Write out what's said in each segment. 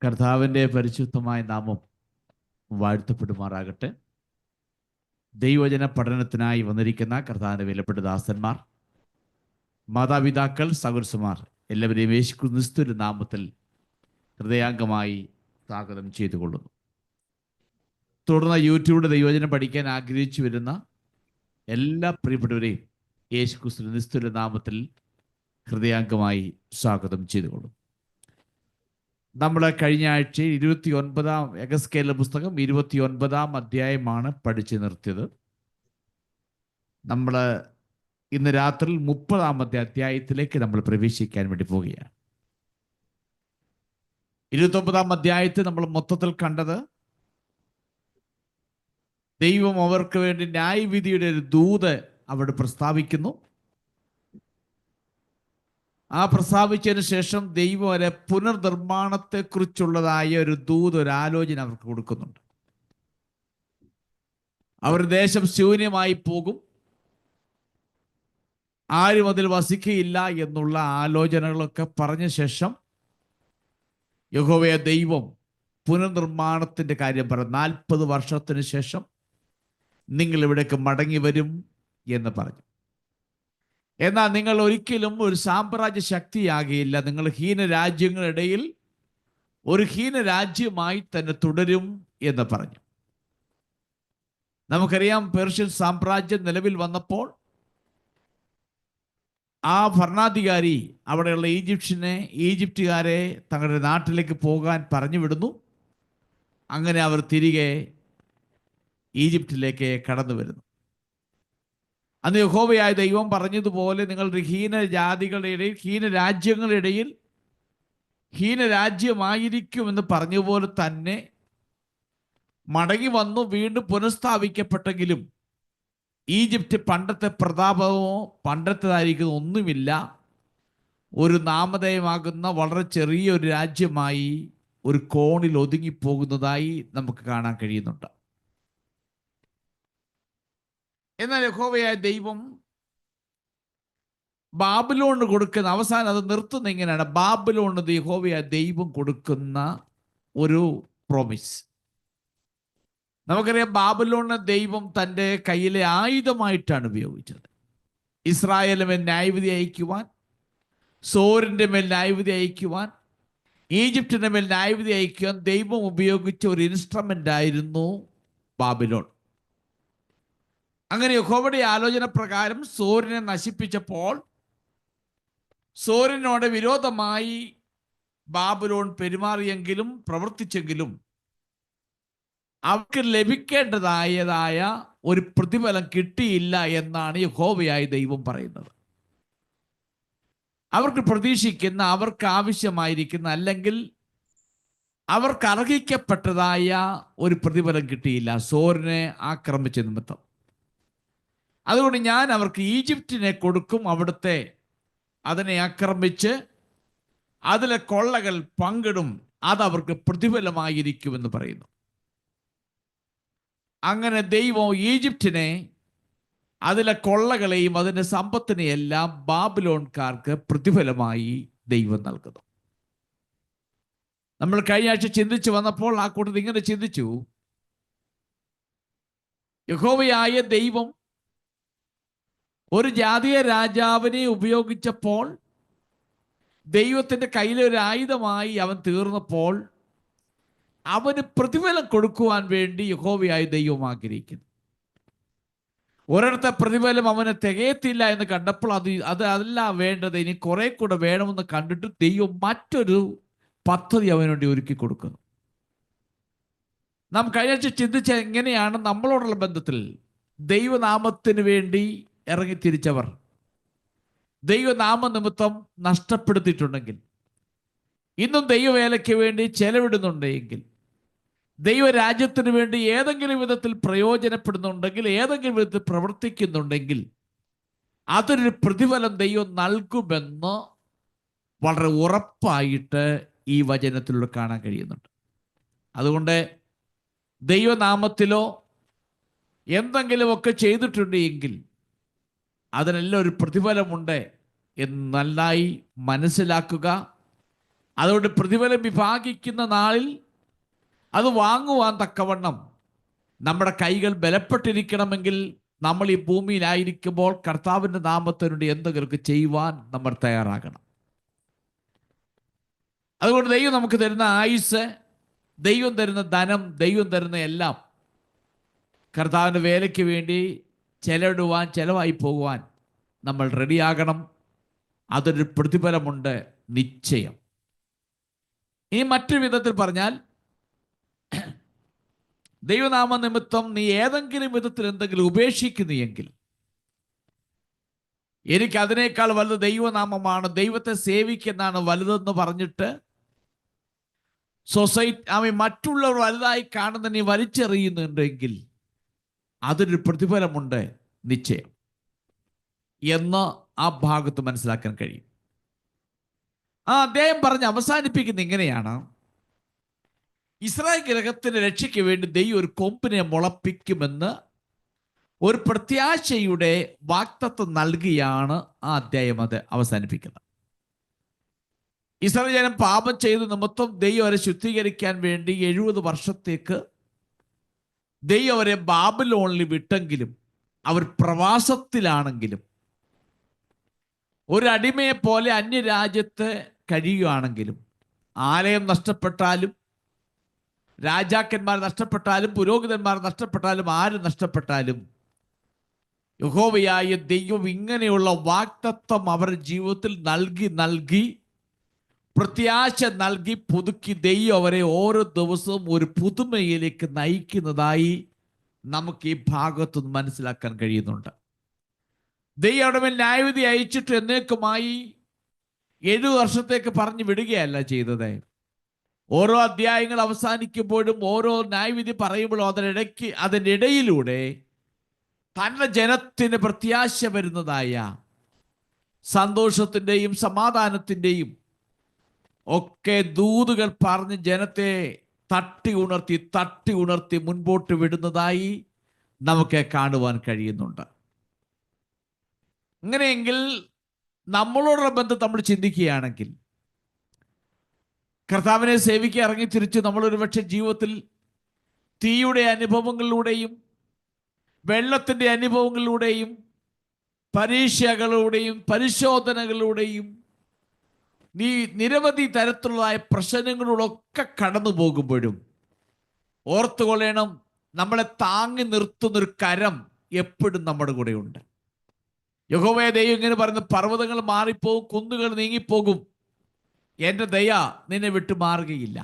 കർത്താവിൻ്റെ പരിശുദ്ധമായ നാമം വാഴ്ത്തപ്പെടുമാറാകട്ടെ. ദൈവവചന പഠനത്തിനായി വന്നിരിക്കുന്ന കർത്താവിൻ്റെ വിലപ്പെട്ട ദാസന്മാർ, മാതാപിതാക്കൾ, സഹോദരന്മാർ എല്ലാവരെയും യേശുക്രിസ്തുവിന്റെ നാമത്തിൽ ഹൃദയാംഗമായി സ്വാഗതം ചെയ്തുകൊള്ളുന്നു. തുടർന്ന് യൂട്യൂബിൽ ദൈവവചനം പഠിക്കാൻ ആഗ്രഹിച്ചു വരുന്ന എല്ലാ പ്രിയപ്പെട്ടവരെയും യേശുക്രിസ്തുവിന്റെ നാമത്തിൽ ഹൃദയാംഗമായി സ്വാഗതം ചെയ്തുകൊള്ളുന്നു. നമ്മൾ കഴിഞ്ഞ ആഴ്ചയിൽ 29 എഗസ്കേലിന്റെ പുസ്തകം 29 അധ്യായമാണ് പഠിച്ചു നിർത്തിയത്. നമ്മൾ ഇന്ന് രാത്രി 30 അധ്യായത്തിലേക്ക് നമ്മൾ പ്രവേശിക്കാൻ വേണ്ടി പോവുകയാണ്. 29 അധ്യായത്തിൽ നമ്മൾ മൊത്തത്തിൽ കണ്ടത് ദൈവം അവർക്ക് വേണ്ടി ന്യായവിധിയുടെ ഒരു ദൂത് അവിടെ പ്രസ്താവിക്കുന്നു. ആ പ്രസ്താവിച്ചതിന് ശേഷം ദൈവം അവരെ പുനർനിർമ്മാണത്തെക്കുറിച്ചുള്ളതായ ഒരു ദൂത്, ഒരു ആലോചന അവർക്ക് കൊടുക്കുന്നുണ്ട്. അവർ ദേശം ശൂന്യമായി പോകും, ആരും അതിൽ വസിക്കുകയില്ല എന്നുള്ള ആലോചനകളൊക്കെ പറഞ്ഞ ശേഷം യഹോവയായ ദൈവം പുനർനിർമ്മാണത്തിന്റെ കാര്യം പറഞ്ഞു. 40 വർഷത്തിന് ശേഷം നിങ്ങൾ ഇവിടേക്ക് മടങ്ങി വരും എന്ന് പറഞ്ഞു. എന്നാൽ നിങ്ങൾ ഒരിക്കലും ഒരു സാമ്രാജ്യ ശക്തിയാകുകയില്ല, നിങ്ങൾ ഹീനരാജ്യങ്ങളിടയിൽ ഒരു ഹീനരാജ്യമായി തന്നെ തുടരും എന്ന് പറഞ്ഞു. നമുക്കറിയാം, പേർഷ്യൻ സാമ്രാജ്യം നിലവിൽ വന്നപ്പോൾ ആ ഭരണാധികാരി അവിടെയുള്ള ഈജിപ്തുകാരെ തങ്ങളുടെ നാട്ടിലേക്ക് പോകാൻ പറഞ്ഞു വിടുന്നു. അങ്ങനെ അവർ തിരികെ ഈജിപ്തിലേക്ക് കടന്നു വരുന്നു. അന്ന് യഹോവയായ ദൈവം പറഞ്ഞതുപോലെ നിങ്ങൾ ഹീനജാതികളുടെ ഇടയിൽ, ഹീനരാജ്യങ്ങളുടെ ഇടയിൽ ഹീനരാജ്യമായിരിക്കുമെന്ന് പറഞ്ഞതുപോലെ തന്നെ മടങ്ങി വന്നു, വീണ്ടും പുനഃസ്ഥാപിക്കപ്പെട്ടെങ്കിലും ഈജിപ്റ്റ് പണ്ടത്തെ പ്രതാപമോ പണ്ടത്തേതായിരിക്കുന്ന ഒന്നുമില്ല. ഒരു നാമധേയമാകുന്ന വളരെ ചെറിയൊരു രാജ്യമായി ഒരു കോണിൽ ഒതുങ്ങിപ്പോകുന്നതായി നമുക്ക് കാണാൻ കഴിയുന്നുണ്ട്. എന്നാൽ യഹോവയായ ദൈവം ബാബിലോണിന് കൊടുക്കുന്ന, അവസാനം അത് നിർത്തുന്ന ഇങ്ങനെയാണ്, ബാബിലോണിന് യഹോവയായ ദൈവം കൊടുക്കുന്ന ഒരു പ്രോമിസ്. നമുക്കറിയാം, ബാബിലോണിനെ ദൈവം തൻ്റെ കയ്യിലെ ആയുധമായിട്ടാണ് ഉപയോഗിച്ചത്. ഇസ്രായേലിന്റെ മേൽ ന്യായവിധി അയക്കുവാൻ, സോരിന്റെ മേൽ ന്യായവിധി അയക്കുവാൻ, ഈജിപ്തിന്റെ മേൽ ന്യായവിധി അയക്കുവാൻ ദൈവം ഉപയോഗിച്ച ഒരു ഇൻസ്ട്രുമെന്റ് ആയിരുന്നു ബാബിലോൺ. അങ്ങനെ യഹോവയുടെ ആലോചന പ്രകാരം സോരിനെ നശിപ്പിച്ചപ്പോൾ സോരിനോട് വിരോധമായി ബാബിലോൺ പെരുമാറിയെങ്കിലും പ്രവർത്തിച്ചെങ്കിലും അവർക്ക് ലഭിക്കേണ്ടതായ ഒരു പ്രതിഫലം കിട്ടിയില്ല എന്നാണ് യഹോവയായ ദൈവം പറയുന്നത്. അവർക്ക് പ്രതീക്ഷിക്കുന്ന, അവർക്ക് ആവശ്യമായിരിക്കുന്ന, അല്ലെങ്കിൽ അവർക്ക് അർഹിക്കപ്പെട്ടതായ ഒരു പ്രതിഫലം കിട്ടിയില്ല സോരിനെ ആക്രമിച്ച നിമിത്തം. അതുകൊണ്ട് ഞാൻ അവർക്ക് ഈജിപ്തിനെ കൊടുക്കും, അവിടുത്തെ അതിനെ ആക്രമിച്ച് അതിലെ കൊള്ളകൾ പങ്കിടും, അതവർക്ക് പ്രതിഫലമായിരിക്കുമെന്ന് പറയുന്നു. അങ്ങനെ ദൈവം ഈജിപ്തിനെ, അതിലെ കൊള്ളകളെയും അതിൻ്റെ സമ്പത്തിനെയെല്ലാം ബാബിലോൺകാർക്ക് പ്രതിഫലമായി ദൈവം നൽകുന്നു. നമ്മൾ കഴിഞ്ഞ ആഴ്ച ചിന്തിച്ചു വന്നപ്പോൾ ആ കൂട്ടത്തിൽ ഇങ്ങനെ ചിന്തിച്ചു, യഹോവയായ ദൈവം ഒരു ജാതീയ രാജാവിനെ ഉപയോഗിച്ചപ്പോൾ ദൈവത്തിൻ്റെ കയ്യിലെ ഒരു ആയുധമായി അവൻ തീർന്നപ്പോൾ അവന് പ്രതിഫലം കൊടുക്കുവാൻ വേണ്ടി യഹോവയായ ദൈവം ആഗ്രഹിക്കുന്നു. ഒരിടത്തെ പ്രതിഫലം അവന് തികയത്തില്ല എന്ന് കണ്ടപ്പോൾ അതല്ല വേണ്ടത്, ഇനി കുറെ കൂടെ വേണമെന്ന് കണ്ടിട്ട് ദൈവം മറ്റൊരു പദ്ധതി അവന് വേണ്ടി ഒരുക്കി കൊടുക്കുന്നു. നാം കഴിഞ്ഞ ചിന്തിച്ച എങ്ങനെയാണ് നമ്മളോടുള്ള ബന്ധത്തിൽ ദൈവനാമത്തിന് വേണ്ടി ഇറങ്ങിത്തിരിച്ചവർ ദൈവനാമ നിമിത്തം നഷ്ടപ്പെടുത്തിയിട്ടുണ്ടെങ്കിൽ, ഇന്നും ദൈവവേലയ്ക്ക് വേണ്ടി ചെലവിടുന്നുണ്ടെങ്കിൽ, ദൈവരാജ്യത്തിന് വേണ്ടി ഏതെങ്കിലും വിധത്തിൽ പ്രയോജനപ്പെടുന്നുണ്ടെങ്കിൽ, ഏതെങ്കിലും വിധത്തിൽ പ്രവർത്തിക്കുന്നുണ്ടെങ്കിൽ അതൊരു പ്രതിഫലം ദൈവം നൽകുമെന്ന് വളരെ ഉറപ്പായിട്ട് ഈ വചനത്തിലൂടെ കാണാൻ കഴിയുന്നുണ്ട്. അതുകൊണ്ട് ദൈവനാമത്തിലോ എന്തെങ്കിലുമൊക്കെ ചെയ്തിട്ടുണ്ടെങ്കിൽ അതിനെല്ലാം ഒരു പ്രതിഫലമുണ്ട് എന്ന് നന്നായി മനസ്സിലാക്കുക. അതുകൊണ്ട് പ്രതിഫലം വിഭാഗിക്കുന്ന നാളിൽ അത് വാങ്ങുവാൻ തക്കവണ്ണം നമ്മുടെ കൈകൾ ബലപ്പെട്ടിരിക്കണമെങ്കിൽ നമ്മൾ ഈ ഭൂമിയിലായിരിക്കുമ്പോൾ കർത്താവിൻ്റെ നാമത്തിന് വേണ്ടി എന്തെങ്കിലുമൊക്കെ ചെയ്യുവാൻ നമ്മൾ തയ്യാറാകണം. അതുകൊണ്ട് ദൈവം നമുക്ക് തരുന്ന ആയുസ്, ദൈവം തരുന്ന ധനം, ദൈവം തരുന്ന എല്ലാം കർത്താവിൻ്റെ വേലയ്ക്ക് വേണ്ടി ചെലവായി പോകുവാൻ നമ്മൾ റെഡിയാകണം. അതൊരു പ്രതിഫലമുണ്ട്, നിശ്ചയം. ഇനി മറ്റൊരു വിധത്തിൽ പറഞ്ഞാൽ, ദൈവനാമ നിമിത്തം നീ ഏതെങ്കിലും വിധത്തിൽ എന്തെങ്കിലും ഉപേക്ഷിക്കുന്നു എങ്കിൽ, എനിക്ക് അതിനേക്കാൾ വലുത് ദൈവനാമമാണ്, ദൈവത്തെ സേവിക്കുന്നതാണ് വലുതെന്ന് പറഞ്ഞിട്ട് മറ്റുള്ളവർ വലുതായി കാണുന്ന നീ വലിച്ചെറിയുന്നുണ്ടെങ്കിൽ അതൊരു പ്രതിഫലമുണ്ട്, നിശ്ചയം എന്ന് ആ ഭാഗത്ത് മനസ്സിലാക്കാൻ കഴിയും. അദ്ദേഹം പറഞ്ഞ് അവസാനിപ്പിക്കുന്ന ഇങ്ങനെയാണ്: ഇസ്രായേൽ ഗൃഹത്തിന്റെ രക്ഷയ്ക്ക് വേണ്ടി ദൈവം ഒരു കൊമ്പിനെ മുളപ്പിക്കുമെന്ന് ഒരു പ്രത്യാശയുടെ വാഗ്ദത്തം നൽകിയാണ് ആ അധ്യായം അത് അവസാനിപ്പിക്കുന്നത്. ഇസ്രായേൽ ജനം പാപം ചെയ്ത നിമിത്തം ദൈവം അവരെ ശുദ്ധീകരിക്കാൻ വേണ്ടി 70 വർഷത്തേക്ക് ദൈവം അവരെ ബാബിലോണിൽ വിട്ടെങ്കിലും, അവർ പ്രവാസത്തിലാണെങ്കിലും, ഒരു അടിമയെ പോലെ അന്യരാജ്യത്ത് കഴിയുകയാണെങ്കിലും, ആലയം നഷ്ടപ്പെട്ടാലും, രാജാക്കന്മാർ നഷ്ടപ്പെട്ടാലും, പുരോഹിതന്മാർ നഷ്ടപ്പെട്ടാലും, ആര് നഷ്ടപ്പെട്ടാലും, യഹോവയായ ദൈവം ഇങ്ങനെയുള്ള വാഗ്ദത്തം അവരുടെ ജീവിതത്തിൽ നൽകി പ്രത്യാശ നൽകി പുതുക്കി ദൈവം അവരെ ഓരോ ദിവസവും ഒരു പുതുമയിലേക്ക് നയിക്കുന്നതായി നമുക്ക് ഈ ഭാഗത്തുനിന്ന് മനസ്സിലാക്കാൻ കഴിയുന്നുണ്ട്. ദൈവം അവിടെ മേൽ ന്യായവിധി അയച്ചിട്ട് എന്നേക്കുമായി 7 വർഷത്തേക്ക് പറഞ്ഞു വിടുകയല്ല ചെയ്തത്. ഓരോ അധ്യായങ്ങൾ അവസാനിക്കുമ്പോഴും ഓരോ ന്യായവിധി പറയുമ്പോഴും അതിൻ്റെ ഇടയിലൂടെ തൻ്റെ ജനത്തിന് പ്രത്യാശ വരുന്നതായ സന്തോഷത്തിൻ്റെയും സമാധാനത്തിൻ്റെയും ഒക്കെ ദൂതുകൾ പറഞ്ഞ് ജനത്തെ തട്ടി ഉണർത്തി മുൻപോട്ട് വിടുന്നതായി നമുക്ക് കാണുവാൻ കഴിയുന്നുണ്ട്. അങ്ങനെയെങ്കിൽ നമ്മളോടുള്ള ബന്ധം നമ്മൾ ചിന്തിക്കുകയാണെങ്കിൽ, കർത്താവിനെ സേവിക്കാൻ ഇറങ്ങി തിരിച്ച് നമ്മളൊരു പക്ഷേ ജീവിതത്തിൽ തീയുടെ അനുഭവങ്ങളിലൂടെയും വെള്ളത്തിൻ്റെ അനുഭവങ്ങളിലൂടെയും പരീക്ഷകളിലൂടെയും പരിശോധനകളിലൂടെയും നിരവധി തരത്തിലുള്ള പ്രശ്നങ്ങളിലൂടെയൊക്കെ കടന്നു പോകുമ്പോഴും ഓർത്തുകൊള്ളണം, നമ്മളെ താങ്ങി നിർത്തുന്നൊരു കരം എപ്പോഴും നമ്മുടെ കൂടെ ഉണ്ട്. യഹോവയെ ദൈവം ഇങ്ങനെ പറയുന്നു: പർവ്വതങ്ങൾ മാറിപ്പോകും, കുന്നുകൾ നീങ്ങിപ്പോകും, എൻ്റെ ദയ നിന്നെ വിട്ടു മാറുകയില്ല.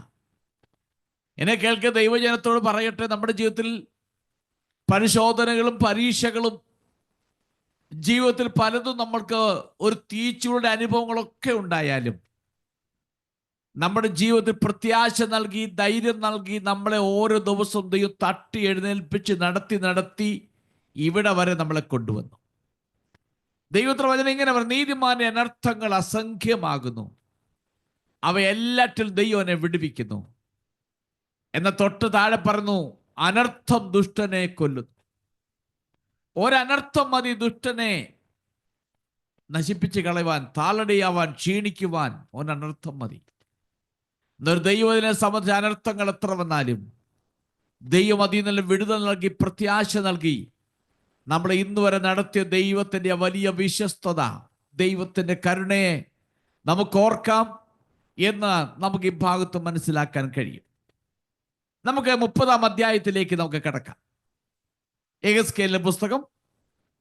എന്നെ കേൾക്കുക ദൈവജനത്തോട് പറയട്ടെ, നമ്മുടെ ജീവിതത്തിൽ പരിശോധനകളും പരീക്ഷകളും ജീവിതത്തിൽ പലതും നമ്മൾക്ക് ഒരു തീച്ചുകളുടെ അനുഭവങ്ങളൊക്കെ ഉണ്ടായാലും നമ്മുടെ ജീവിതത്തിൽ പ്രത്യാശ നൽകി ധൈര്യം നൽകി നമ്മളെ ഓരോ ദിവസവും ദൈവം തട്ടി എഴുന്നേൽപ്പിച്ച് നടത്തി ഇവിടെ വരെ നമ്മളെ കൊണ്ടുവന്നു. ദൈവത്തിന്റെ വചനം ഇങ്ങനെ പറഞ്ഞു: നീതിമാന്റെ അനർത്ഥങ്ങൾ അസംഖ്യമാകുന്നു, അവയെല്ലാറ്റിൽ ദൈവം എന്നെ വിടുവിക്കുന്നു. എന്ന തൊട്ട് താഴെ പറഞ്ഞു: അനർത്ഥം ദുഷ്ടനെ കൊല്ലുന്നു. ഒരനർത്ഥം മതി ദുഷ്ടനെ നശിപ്പിച്ച് കളയുവാൻ, താളടിയാവാൻ, ക്ഷീണിക്കുവാൻ. ഒരനർത്ഥം മതി. ദൈവത്തിനെ സംബന്ധിച്ച അനർത്ഥങ്ങൾ എത്ര വന്നാലും ദൈവം അതിൽ നിന്ന് വിടുതൽ നൽകി പ്രത്യാശ നൽകി നമ്മളെ ഇന്ന് വരെ നടത്തിയ ദൈവത്തിൻ്റെ വലിയ വിശ്വസ്തത, ദൈവത്തിൻ്റെ കരുണയെ നമുക്ക് ഓർക്കാം എന്ന് നമുക്ക് ഈ ഭാഗത്ത് മനസ്സിലാക്കാൻ കഴിയും. നമുക്ക് 30-ാം അധ്യായത്തിലേക്ക് നമുക്ക് കിടക്കാം. യെഹെസ്കേലിന്റെ പുസ്തകം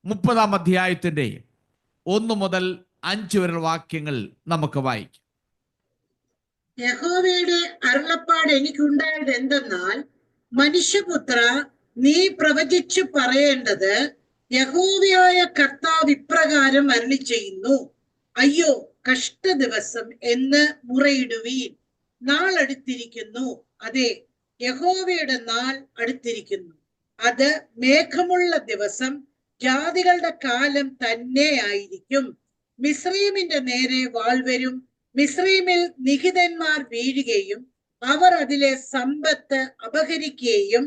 30-ാം അധ്യായത്തിന്റെ 1 മുതൽ 5 വരെ വാക്യങ്ങൾ നമുക്ക് വായിക്കാം. യഹോവയുടെ അരുളപ്പാട് എനിക്കുണ്ടായത് എന്തെന്നാൽ, മനുഷ്യപുത്ര, നീ പ്രവചിച്ചു പറയേണ്ടത്, യഹോവയായ കർത്താവ് ഇപ്രകാരം അരുളി ചെയ്യുന്നു: അയ്യോ കഷ്ട ദിവസം എന്ന് മുറയിടുവീൻ. നാൾ അടുത്തിരിക്കുന്നു, അതെ, യഹോവയുടെ നാൾ അടുത്തിരിക്കുന്നു. അത് മേഘമുള്ള ദിവസം, ജാതികളുടെ കാലം തന്നെ ആയിരിക്കും. മിസ്രയീമിന്റെ നേരെ വാൾ വരും, മിസ്രയീമിൽ നിഹിതന്മാർ വീഴുകയും അവർ അതിലെ സമ്പത്ത് അപഹരിക്കുകയും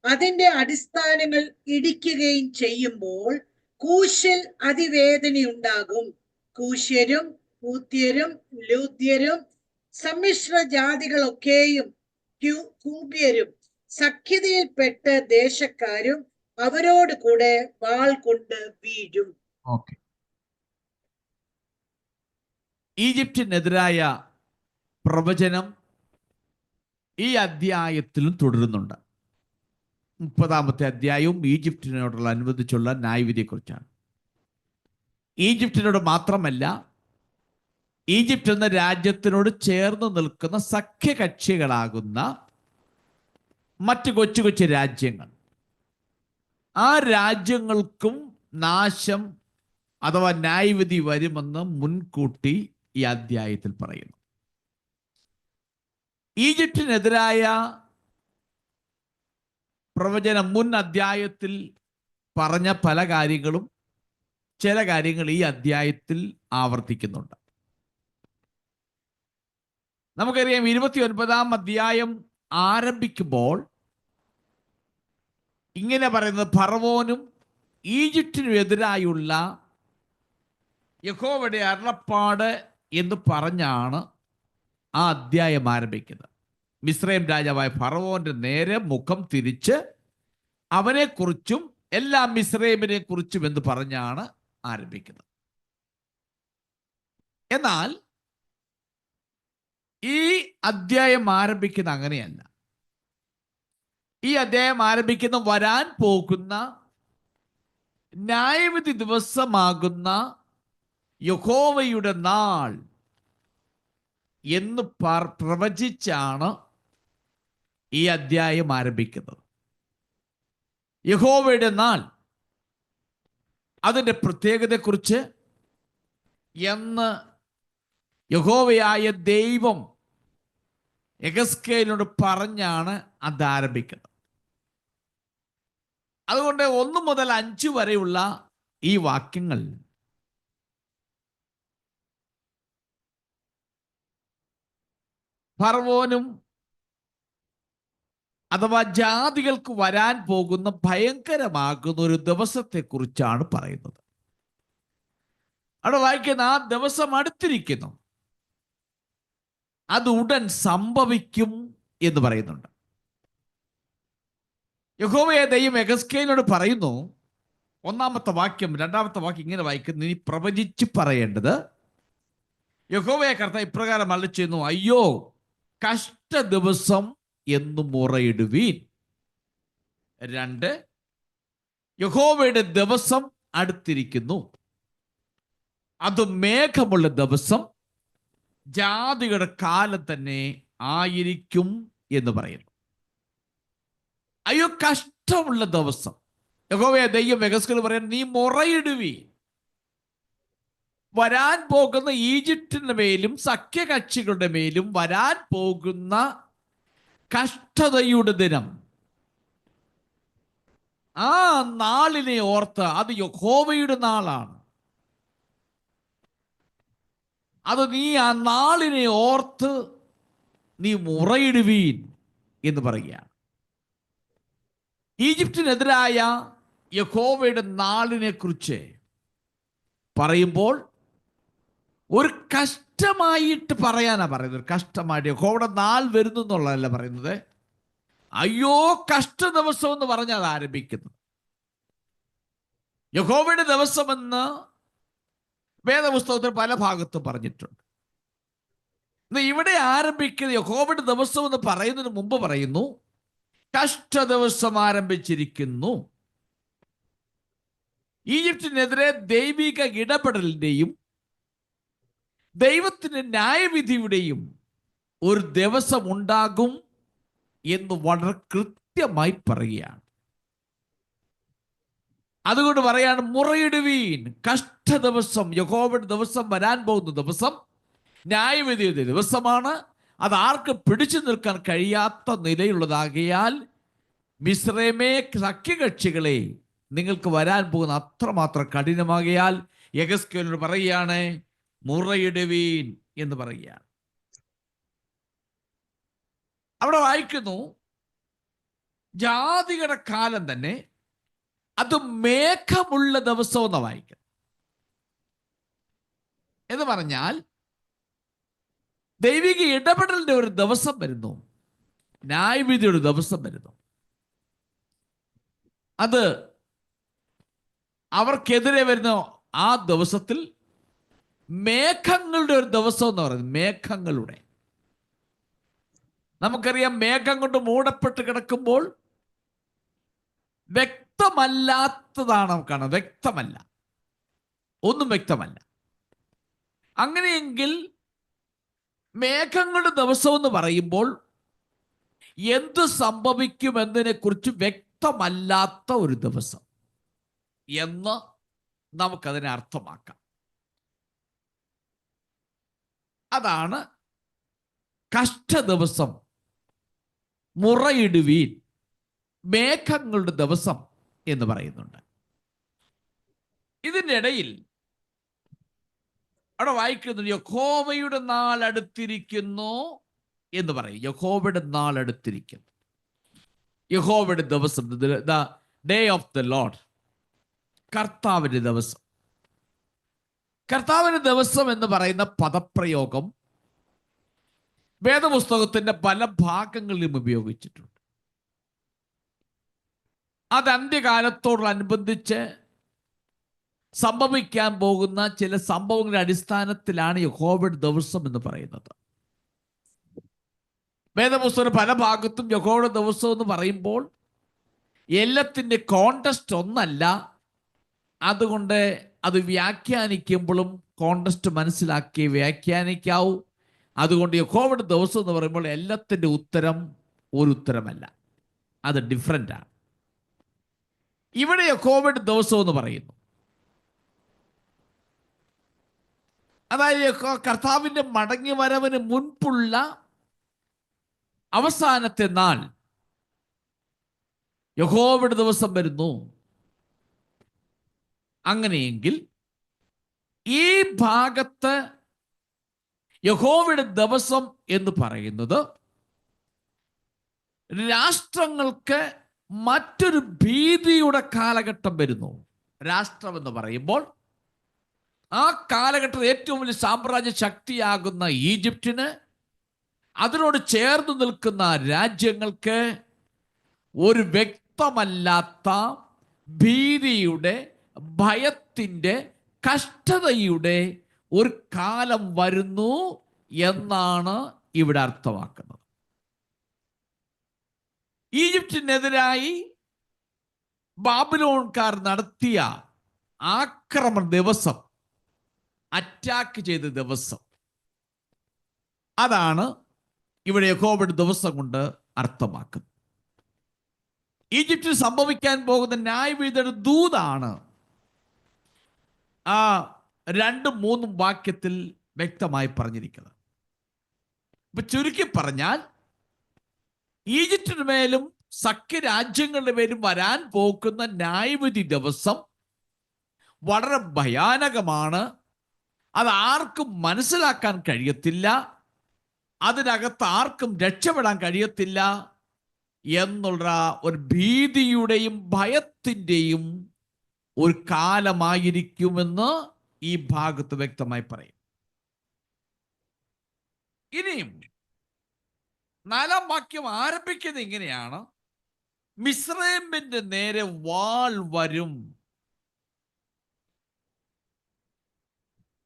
അതിന്റെ അടിസ്ഥാനങ്ങൾ ഇടിക്കുകയും ചെയ്യുമ്പോൾ കൂശിൽ അതിവേദനയുണ്ടാകും. കൂശ്യരും പൂത്യരും ലൂദ്യരും സമ്മിശ്ര ജാതികളൊക്കെയും കൂബ്യരും സഖ്യതയിൽപ്പെട്ട് ദേശക്കാരും അവരോട് കൂടെ വാൾ കൊണ്ട് വീഴും. ഓക്കെ. ഈജിപ്തിനെതിരായ പ്രവചനം ഈ അധ്യായത്തിലും തുടരുന്നുണ്ട്. 30-ാമത്തെ അധ്യായവും ഈജിപ്തിനോടുള്ള അനുവദിച്ചുള്ള ന്യായവിധിയെക്കുറിച്ചാണ്. ഈജിപ്തിനോട് മാത്രമല്ല, ഈജിപ്റ്റ് എന്ന രാജ്യത്തിനോട് ചേർന്ന് നിൽക്കുന്ന സഖ്യകക്ഷികളാകുന്ന മറ്റ് കൊച്ചു കൊച്ചു രാജ്യങ്ങൾ, ആ രാജ്യങ്ങൾക്കും നാശം അഥവാ ന്യായവിധി വരുമെന്ന് മുൻകൂട്ടി ഈ അധ്യായത്തിൽ പറയുന്നു. ഈജിപ്തിനെതിരായ പ്രവചനം മുൻ അധ്യായത്തിൽ പറഞ്ഞ പല കാര്യങ്ങളും ചില കാര്യങ്ങൾ ഈ അധ്യായത്തിൽ ആവർത്തിക്കുന്നുണ്ട്. നമുക്കറിയാം, 29-ാം അധ്യായം ആരംഭിക്കുമ്പോൾ ഇങ്ങനെ പറയുന്നത്, ഫറവോനും ഈജിപ്തിനും എതിരായുള്ള യഹോവയുടെ അരുളപ്പാട് എന്ന് പറഞ്ഞാണ് ആ അധ്യായം ആരംഭിക്കുന്നത്. മിസ്രൈം രാജാവായ ഫറവോന്റെ നേരെ മുഖം തിരിച്ച് അവനെക്കുറിച്ചും എല്ലാ മിസ്രൈമിനെ കുറിച്ചും എന്ന് പറഞ്ഞാണ് ആരംഭിക്കുന്നത്. എന്നാൽ ഈ അധ്യായം ആരംഭിക്കുന്ന അങ്ങനെയല്ല. ഈ അധ്യായം ആരംഭിക്കുന്ന വരാൻ പോകുന്ന ന്യായവിധി ദിവസമാകുന്ന യഹോവയുടെ നാൾ എന്ന് പ്രവചിച്ചാണ് ഈ അധ്യായം ആരംഭിക്കുന്നത്. യഹോവയുടെ നാൾ, അതിൻ്റെ പ്രത്യേകതയെക്കുറിച്ച് എന്ന് യഹോവയായ ദൈവം യെഹെസ്കേലിനോട് പറഞ്ഞാണ് അത് ആരംഭിക്കുന്നത്. അതുകൊണ്ട് 1 മുതൽ 5 വരെയുള്ള ഈ വാക്യങ്ങൾ ഫറവോനും അഥവാ ജാതികൾക്ക് വരാൻ പോകുന്ന ഭയങ്കരമാകുന്ന ഒരു ദിവസത്തെക്കുറിച്ചാണ് പറയുന്നത്. അവിടെ വായിക്കുന്ന, ആ ദിവസം അടുത്തിരിക്കുന്നു, അത് ഉടൻ സംഭവിക്കും എന്ന് പറയുന്നുണ്ട്. യഹോവയെ ദൈവം യെഹെസ്കേലിനോട് പറയുന്നു, 1-ാമത്തെ വാക്യം 2-ാമത്തെ വാക്യം ഇങ്ങനെ വായിക്കുന്നു, നീ പ്രവചിച്ച് പറയേണ്ടത്, യഹോവയെ കർത്താവ് ഇപ്രകാരം അരുളിച്ചെയ്യുന്നു, അയ്യോ കഷ്ട ദിവസം എന്ന് മുറയിടുവീൻ. 2, യഹോവയുടെ ദിവസം അടുത്തിരിക്കുന്നു, അത് മേഘമുള്ള ദിവസം, ജാതികളുടെ കാലം തന്നെ ആയിരിക്കും എന്ന് പറയുന്നു. അയ്യോ കഷ്ടമുള്ള ദിവസം. യഹോവയെ ദൈവം യെഹെസ്കേലിനോട് പറയുന്നു, നീ മുറയിടുവീ. വരാൻ പോകുന്ന ഈജിപ്തിന്റെ മേലും സഖ്യകക്ഷികളുടെ മേലും വരാൻ പോകുന്ന കഷ്ടതയുടെ ദിനം, ആ നാളിനെ ഓർത്ത്, അത് യഹോവയുടെ നാളാണ്, അത് നീ ആ നാളിനെ ഓർത്ത് നീ മുറയിടുവീൻ എന്ന് പറയുകയാണ്. ഈജിപ്തിനെതിരായ യഹോവയുടെ നാളിനെ കുറിച്ച് പറയുമ്പോൾ ഒരു കഷ്ടമായിട്ട് പറയാനാ പറയുന്നത്. കഷ്ടമായിട്ട് യഹോവയുടെ നാൾ വരുന്നു എന്നുള്ളതല്ല പറയുന്നത്. അയ്യോ കഷ്ട ദിവസം എന്ന് പറഞ്ഞാൽ ആരംഭിക്കുന്നത്. യഹോവയുടെ ദിവസമെന്ന് വേദപുസ്തകത്തിൽ പല ഭാഗത്തും പറഞ്ഞിട്ടുണ്ട്. ഇവിടെ ആരംഭിക്കുന്ന യഹോവയുടെ ദിവസം എന്ന് പറയുന്നതിന് മുമ്പ് പറയുന്നു, കഷ്ട ദിവസം ആരംഭിച്ചിരിക്കുന്നു. ഈജിപ്തിനെതിരെ ദൈവിക ഇടപെടലിന്റെയും ദൈവത്തിന്റെ ന്യായവിധിയുടെയും ഒരു ദിവസം ഉണ്ടാകും എന്ന് വളരെ കൃത്യമായി പറയുകയാണ്. അതുകൊണ്ട് പറയാണ്, മുറയിടുവീൻ. കഷ്ട ദിവസം, യഹോവയുടെ ദിവസം, വരാൻ പോകുന്ന ദിവസം ന്യായവിധിയുടെ ദിവസമാണ്. അത് ആർക്ക് പിടിച്ചു നിൽക്കാൻ കഴിയാത്ത നിലയുള്ളതാകയാൽ മിസ്രൈമേ സഖ്യകക്ഷികളെ, നിങ്ങൾക്ക് വരാൻ പോകുന്ന അത്രമാത്രം കഠിനമാകയാൽ യെഹെസ്കേലിനോട് പറയുകയാണ്, മുറയിടുവീൻ എന്ന് പറയുകയാണ്. അവിടെ വായിക്കുന്നു, ജാതികളുടെ കാലം തന്നെ അത് മേഘമുള്ള ദിവസം എന്ന് വായിക്കുന്നു. എന്ന് പറഞ്ഞാൽ ദൈവിക ഇടപെടലിന്റെ ഒരു ദിവസം വരുന്നു, ന്യായവിധിയുടെ ദിവസം വരുന്നു. അത് അവർക്കെതിരെ വരുന്ന ആ ദിവസത്തിൽ മേഘങ്ങളുടെ ഒരു ദിവസം എന്ന് പറയുന്നത്, മേഘങ്ങളുടെ, നമുക്കറിയാം മേഘം കൊണ്ട് മൂടപ്പെട്ട് കിടക്കുമ്പോൾ വ്യക്തമല്ലാത്തതാണ് നമുക്കാണ്, വ്യക്തമല്ല, ഒന്നും വ്യക്തമല്ല. അങ്ങനെയെങ്കിൽ മേഘങ്ങളുടെ ദിവസം എന്ന് പറയുമ്പോൾ എന്ത് സംഭവിക്കുമെന്നതിനെ കുറിച്ച് വ്യക്തമല്ലാത്ത ഒരു ദിവസം എന്ന് നമുക്കതിനെ അർത്ഥമാക്കാം. അതാണ് കഷ്ട ദിവസം, മുറയിടുവീൻ, മേഘങ്ങളുടെ ദിവസം എന്ന് പറയുന്നുണ്ട്. ഇതിൻ്റെ ഇടയിൽ അവിടെ വായിക്കുന്നത് യഹോവയുടെ നാൾ അടുത്തിരിക്കുന്നു എന്ന് പറയും. യഹോവയുടെ നാൾ അടുത്തിരിക്കുന്നു, യഹോവയുടെ ദിവസം, the day of the Lord, കർത്താവിന്റെ ദിവസം. കർത്താവിന്റെ ദിവസം എന്ന് പറയുന്ന പദപ്രയോഗം വേദപുസ്തകത്തിന്റെ പല ഭാഗങ്ങളിലും ഉപയോഗിച്ചിട്ടുണ്ട്. അത് അന്ത്യകാലത്തോടനുബന്ധിച്ച് സംഭവിക്കാൻ പോകുന്ന ചില സംഭവങ്ങളുടെ അടിസ്ഥാനത്തിലാണ് യഹോവയുടെ ദിവസം എന്ന് പറയുന്നത്. വേദപുസ്തകം പല ഭാഗത്തും യഹോവയുടെ ദിവസം എന്ന് പറയുമ്പോൾ എല്ലാത്തിൻ്റെ കോണ്ടസ്റ്റ് ഒന്നല്ല. അതുകൊണ്ട് അത് വ്യാഖ്യാനിക്കുമ്പോഴും കോണ്ടസ്റ്റ് മനസ്സിലാക്കി വ്യാഖ്യാനിക്കാവൂ. അതുകൊണ്ട് യഹോവയുടെ ദിവസം എന്ന് പറയുമ്പോൾ എല്ലാത്തിൻ്റെ ഉത്തരം ഒരു ഉത്തരമല്ല, അത് ഡിഫറൻ്റ് ആണ്. ഇവിടെ യഹോവയുടെ ദിവസം എന്ന് പറയുന്നു, അതായത് കർത്താവിൻ്റെ മടങ്ങി വരവിന് മുൻപുള്ള അവസാനത്തെ നാൾ യഹോവയുടെ ദിവസം വരുന്നു. അങ്ങനെയെങ്കിൽ ഈ ഭാഗത്ത് യഹോവയുടെ ദിവസം എന്ന് പറയുന്നത് രാഷ്ട്രങ്ങൾക്ക് മറ്റൊരു ഭീതിയുടെ കാലഘട്ടം വരുന്നു. രാഷ്ട്രം എന്ന് പറയുമ്പോൾ ആ കാലഘട്ടത്തിൽ ഏറ്റവും വലിയ സാമ്രാജ്യ ശക്തിയാകുന്ന ഈജിപ്തിന്, അതിനോട് ചേർന്ന് നിൽക്കുന്ന രാജ്യങ്ങൾക്ക് ഒരു വ്യക്തമല്ലാത്ത ഭീതിയുടെ, ഭയത്തിൻ്റെ, കഷ്ടതയുടെ ഒരു കാലം വരുന്നു എന്നാണ് ഇവിടെ അർത്ഥമാക്കുന്നത്. ഈജിപ്തിനെതിരായി ബാബിലോൺകാർ നടത്തിയ ആക്രമണ ദിവസം, അറ്റാക്ക് ചെയ്ത ദിവസം, അതാണ് ഇവിടെ യഹോവയുടെ ദിവസം കൊണ്ട് അർത്ഥമാക്കുന്നത്. ഈജിപ്തിൽ സംഭവിക്കാൻ പോകുന്ന ന്യായവിധിയുടെ ദൂതാണ് ആ 2-3 വാക്യത്തിൽ വ്യക്തമായി പറഞ്ഞിരിക്കുന്നത്. ഇപ്പൊ ചുരുക്കി പറഞ്ഞാൽ ഈജിപ്തിന് മേലും സഖ്യരാജ്യങ്ങളുടെ മേലും വരാൻ പോകുന്ന ന്യായവിധി ദിവസം വളരെ ഭയാനകമാണ്. അത് ആർക്കും മനസ്സിലാക്കാൻ കഴിയത്തില്ല, അതിനകത്ത് ആർക്കും രക്ഷപ്പെടാൻ കഴിയത്തില്ല എന്നുള്ള ഒരു ഭീതിയുടെയും ഭയത്തിൻ്റെയും ഒരു കാലമായിരിക്കുമെന്ന് ഈ ഭാഗത്ത് വ്യക്തമായി പറയും. ഇനിയും 4-ാം വാക്യം ആരംഭിക്കുന്നത് ഇങ്ങനെയാണ്: മിസ്രയീമിന്റെ നേരെ വാൾ വരും.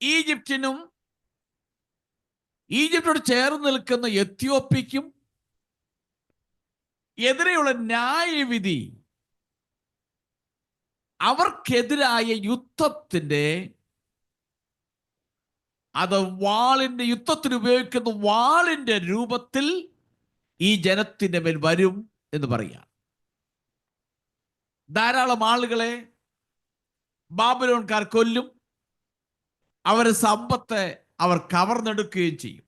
ഈജിപ്തിനും ഈജിപ്തിനോട് ചേർന്ന് നിൽക്കുന്ന എത്യോപ്യയ്ക്കും എതിരെയുള്ള ന്യായവിധി, അവർക്കെതിരായ യുദ്ധത്തിന്റെ, അത് വാളിന്റെ, യുദ്ധത്തിന് ഉപയോഗിക്കുന്ന വാളിന്റെ രൂപത്തിൽ ഈ ജനത്തിന്റെ മേൽ വരും എന്ന് പറയാം. ധാരാളം ആളുകളെ ബാബിലോൺകാർ കൊല്ലും, അവരുടെ സമ്പത്ത് അവർ കവർന്നെടുക്കുകയും ചെയ്യും.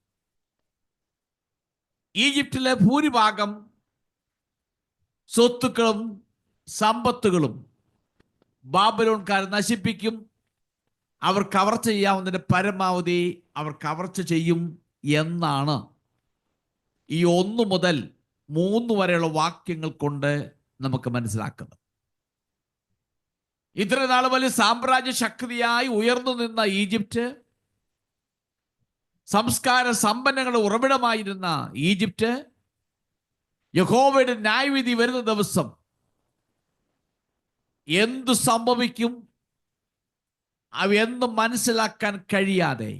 ഈജിപ്തിലെ ഭൂരിഭാഗം സ്വത്തുക്കളും സമ്പത്തുകളും ബാബിലോൺകാർ നശിപ്പിക്കും. അവർ കവർച്ച ചെയ്യാവുന്നതിന്റെ പരമാവധി അവർ കവർച്ച ചെയ്യും എന്നാണ് ഈ 1 മുതൽ 3 വരെയുള്ള വാക്യങ്ങൾ കൊണ്ട് നമുക്ക് മനസ്സിലാക്കുന്നത്. ഇത്ര നാൾ വലിയ സാമ്രാജ്യ ശക്തിയായി ഉയർന്നു നിന്ന ഈജിപ്റ്റ് സംസ്കാര സമ്പന്നങ്ങളുടെ ഉറവിടമായിരുന്ന ഈജിപ്റ്റ് യഹോവയുടെ ന്യായവിധി വരുന്ന ദിവസം എന്തു സംഭവിക്കും അവയെന്ന് മനസ്സിലാക്കാൻ കഴിയാതെ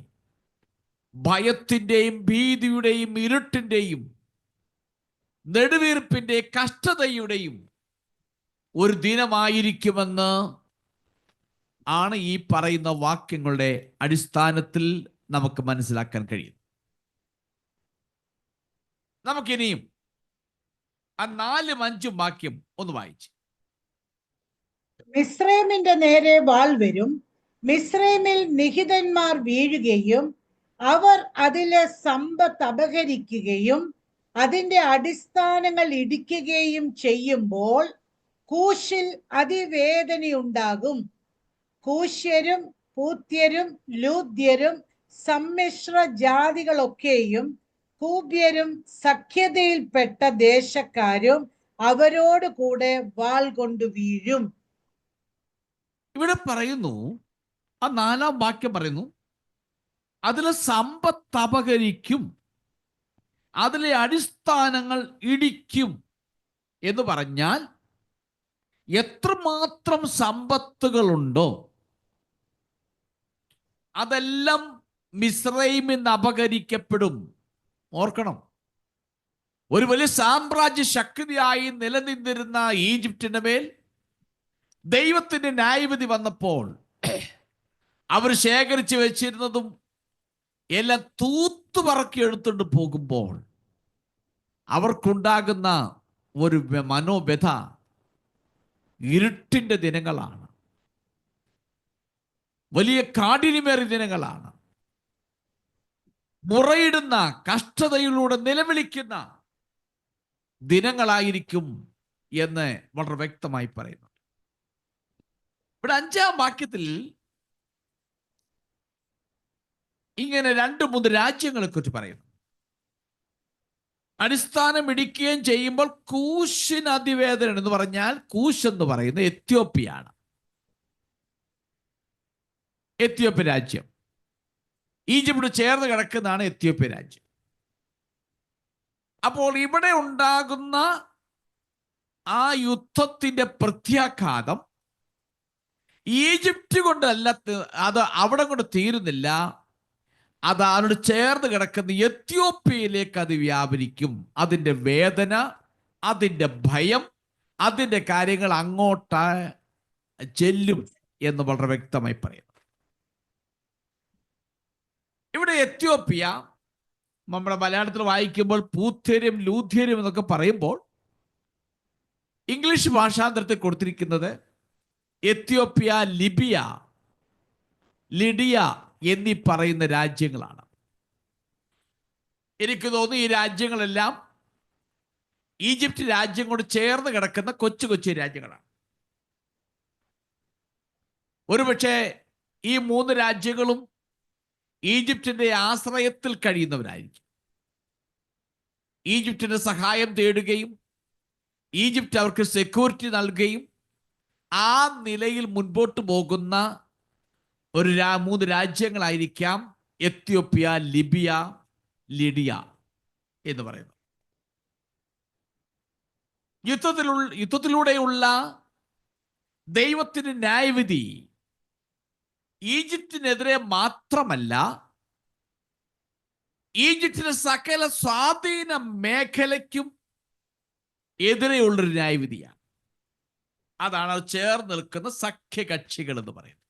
ഭയത്തിൻ്റെയും ഭീതിയുടെയും ഇരുട്ടിൻ്റെയും നെടുവീർപ്പിൻ്റെ കഷ്ടതയുടെയും ഒരു ദിനമായിരിക്കുമെന്ന് ആണ് ഈ പറയുന്ന വാക്യങ്ങളുടെ അടിസ്ഥാനത്തിൽ നമുക്ക് മനസ്സിലാക്കാൻ കഴിയും. നമുക്കിനിയും ആ 4ഉം 5ഉം വാക്യം ഒന്ന് വായിച്ച്. മിസ്രൈമിന്റെ നേരെ വാൾ വരും, മിസ്രൈമിൽ നിഹിതന്മാർ വീഴുകയും അവർ അതിലെ സമ്പത്ത് അപഹരിക്കുകയും അതിന്റെ അടിസ്ഥാനങ്ങൾ ഇടിക്കുകയും ചെയ്യുമ്പോൾ കൂശിൽ അതിവേദനയുണ്ടാകും. കൂശ്യരും പൂത്യരും ലൂദ്യരും സമ്മിശ്ര ജാതികളൊക്കെയും കൂബ്യരും സഖ്യതയിൽപ്പെട്ട ദേശക്കാരും അവരോട് കൂടെ വാൾ കൊണ്ട് വീഴും. ഇവിടെ പറയുന്നു, ആ 4ആം വാക്യം പറയുന്നു, അതിലെ സമ്പത്ത് അപഹരിക്കും, അതിലെ അടിസ്ഥാനങ്ങൾ ഇടിക്കും എന്ന് പറഞ്ഞാൽ എത്രമാത്രം സമ്പത്തുകളുണ്ടോ അതെല്ലാം മിസ്രൈമിൽ നിന്ന് അപഹരിക്കപ്പെടും. ഓർക്കണം, ഒരു വലിയ സാമ്രാജ്യ ശക്തിയായി നിലനിന്നിരുന്ന ഈജിപ്തിന്റെ മേൽ ദൈവത്തിന്റെ ന്യായവിധി വന്നപ്പോൾ അവർ ശേഖരിച്ചു വെച്ചിരുന്നതും എല്ലാം തൂത്തുപറക്കി എടുത്തുകൊണ്ട് പോകുമ്പോൾ അവർക്കുണ്ടാകുന്ന ഒരു മനോവ്യഥ ഇരുട്ടിന്റെ ദിനങ്ങളാണ്, വലിയ കാഠിന്യമേറിയ ദിനങ്ങളാണ്, മുറയിടുന്ന കഷ്ടതയിലൂടെ നിലവിളിക്കുന്ന ദിനങ്ങളായിരിക്കും എന്ന് വളരെ വ്യക്തമായി പറയുന്നു. ഇവിടെ 5ആം വാക്യത്തിൽ ഇങ്ങനെ 2-3 രാജ്യങ്ങളെ കുറിച്ച് പറയുന്നു. അടിസ്ഥാനം ഇടിക്കുകയും ചെയ്യുമ്പോൾ കൂശിന് അതിവേദന എന്ന് പറഞ്ഞാൽ, കൂശ് എന്ന് പറയുന്നത് എത്യോപ്യയാണ്. എത്യോപ്യ രാജ്യം ഈജിപ്ത് ചേർന്ന് കിടക്കുന്നതാണ് എത്യോപ്യ രാജ്യം. അപ്പോൾ ഇവിടെ ഉണ്ടാകുന്ന ആ യുദ്ധത്തിന്റെ പ്രത്യാഘാതം ഈജിപ്റ്റ് കൊണ്ടല്ല, അത് അവിടെ കൊണ്ട് തീരുന്നില്ല, അത് അതിനോട് ചേർന്ന് കിടക്കുന്ന എത്യോപ്യയിലേക്ക് അത് വ്യാപരിക്കും. അതിൻ്റെ വേദന, അതിൻ്റെ ഭയം, അതിൻ്റെ കാര്യങ്ങൾ അങ്ങോട്ട് ചെല്ലും എന്ന് വളരെ വ്യക്തമായി പറയുന്നു. ഇവിടെ എത്യോപ്യ നമ്മുടെ മലയാളത്തിൽ വായിക്കുമ്പോൾ പൂത്യരും ലൂദ്യരും എന്നൊക്കെ പറയുമ്പോൾ ഇംഗ്ലീഷ് ഭാഷാന്തരത്തിൽ കൊടുത്തിരിക്കുന്നത് എത്യോപ്യ, ലിബിയ, ലിഡിയ എന്നീ പറയുന്ന രാജ്യങ്ങളാണ്. എനിക്ക് തോന്നുന്നു ഈ രാജ്യങ്ങളെല്ലാം ഈജിപ്റ്റ് രാജ്യം കൊണ്ട് ചേർന്ന് കിടക്കുന്ന കൊച്ചു കൊച്ചു രാജ്യങ്ങളാണ്. ഒരുപക്ഷെ ഈ 3 രാജ്യങ്ങളും ഈജിപ്തിന്റെ ആശ്രയത്തിൽ കഴിയുന്നവരായിരിക്കും. ഈജിപ്തിന്റെ സഹായം തേടുകയും ഈജിപ്റ്റ് അവർക്ക് സെക്യൂരിറ്റി നൽകുകയും ആ നിലയിൽ മുൻപോട്ട് പോകുന്ന ഒരു 3 രാജ്യങ്ങളായിരിക്കാം എത്യോപ്യ, ലിബിയ, ലിഡിയ എന്ന് പറയുന്നത്. യുദ്ധത്തിലൂടെയുള്ള ദൈവത്തിന്റെ ന്യായവിധി ഈജിപ്തിനെതിരെ മാത്രമല്ല, ഈജിപ്തിന്റെ സകല സ്വാധീന മേഖലയ്ക്കും എതിരെയുള്ളൊരു ന്യായവിധിയാണ്. അതാണ് ചേർന്ന് നിൽക്കുന്ന സഖ്യകക്ഷികൾ എന്ന് പറയുന്നത്.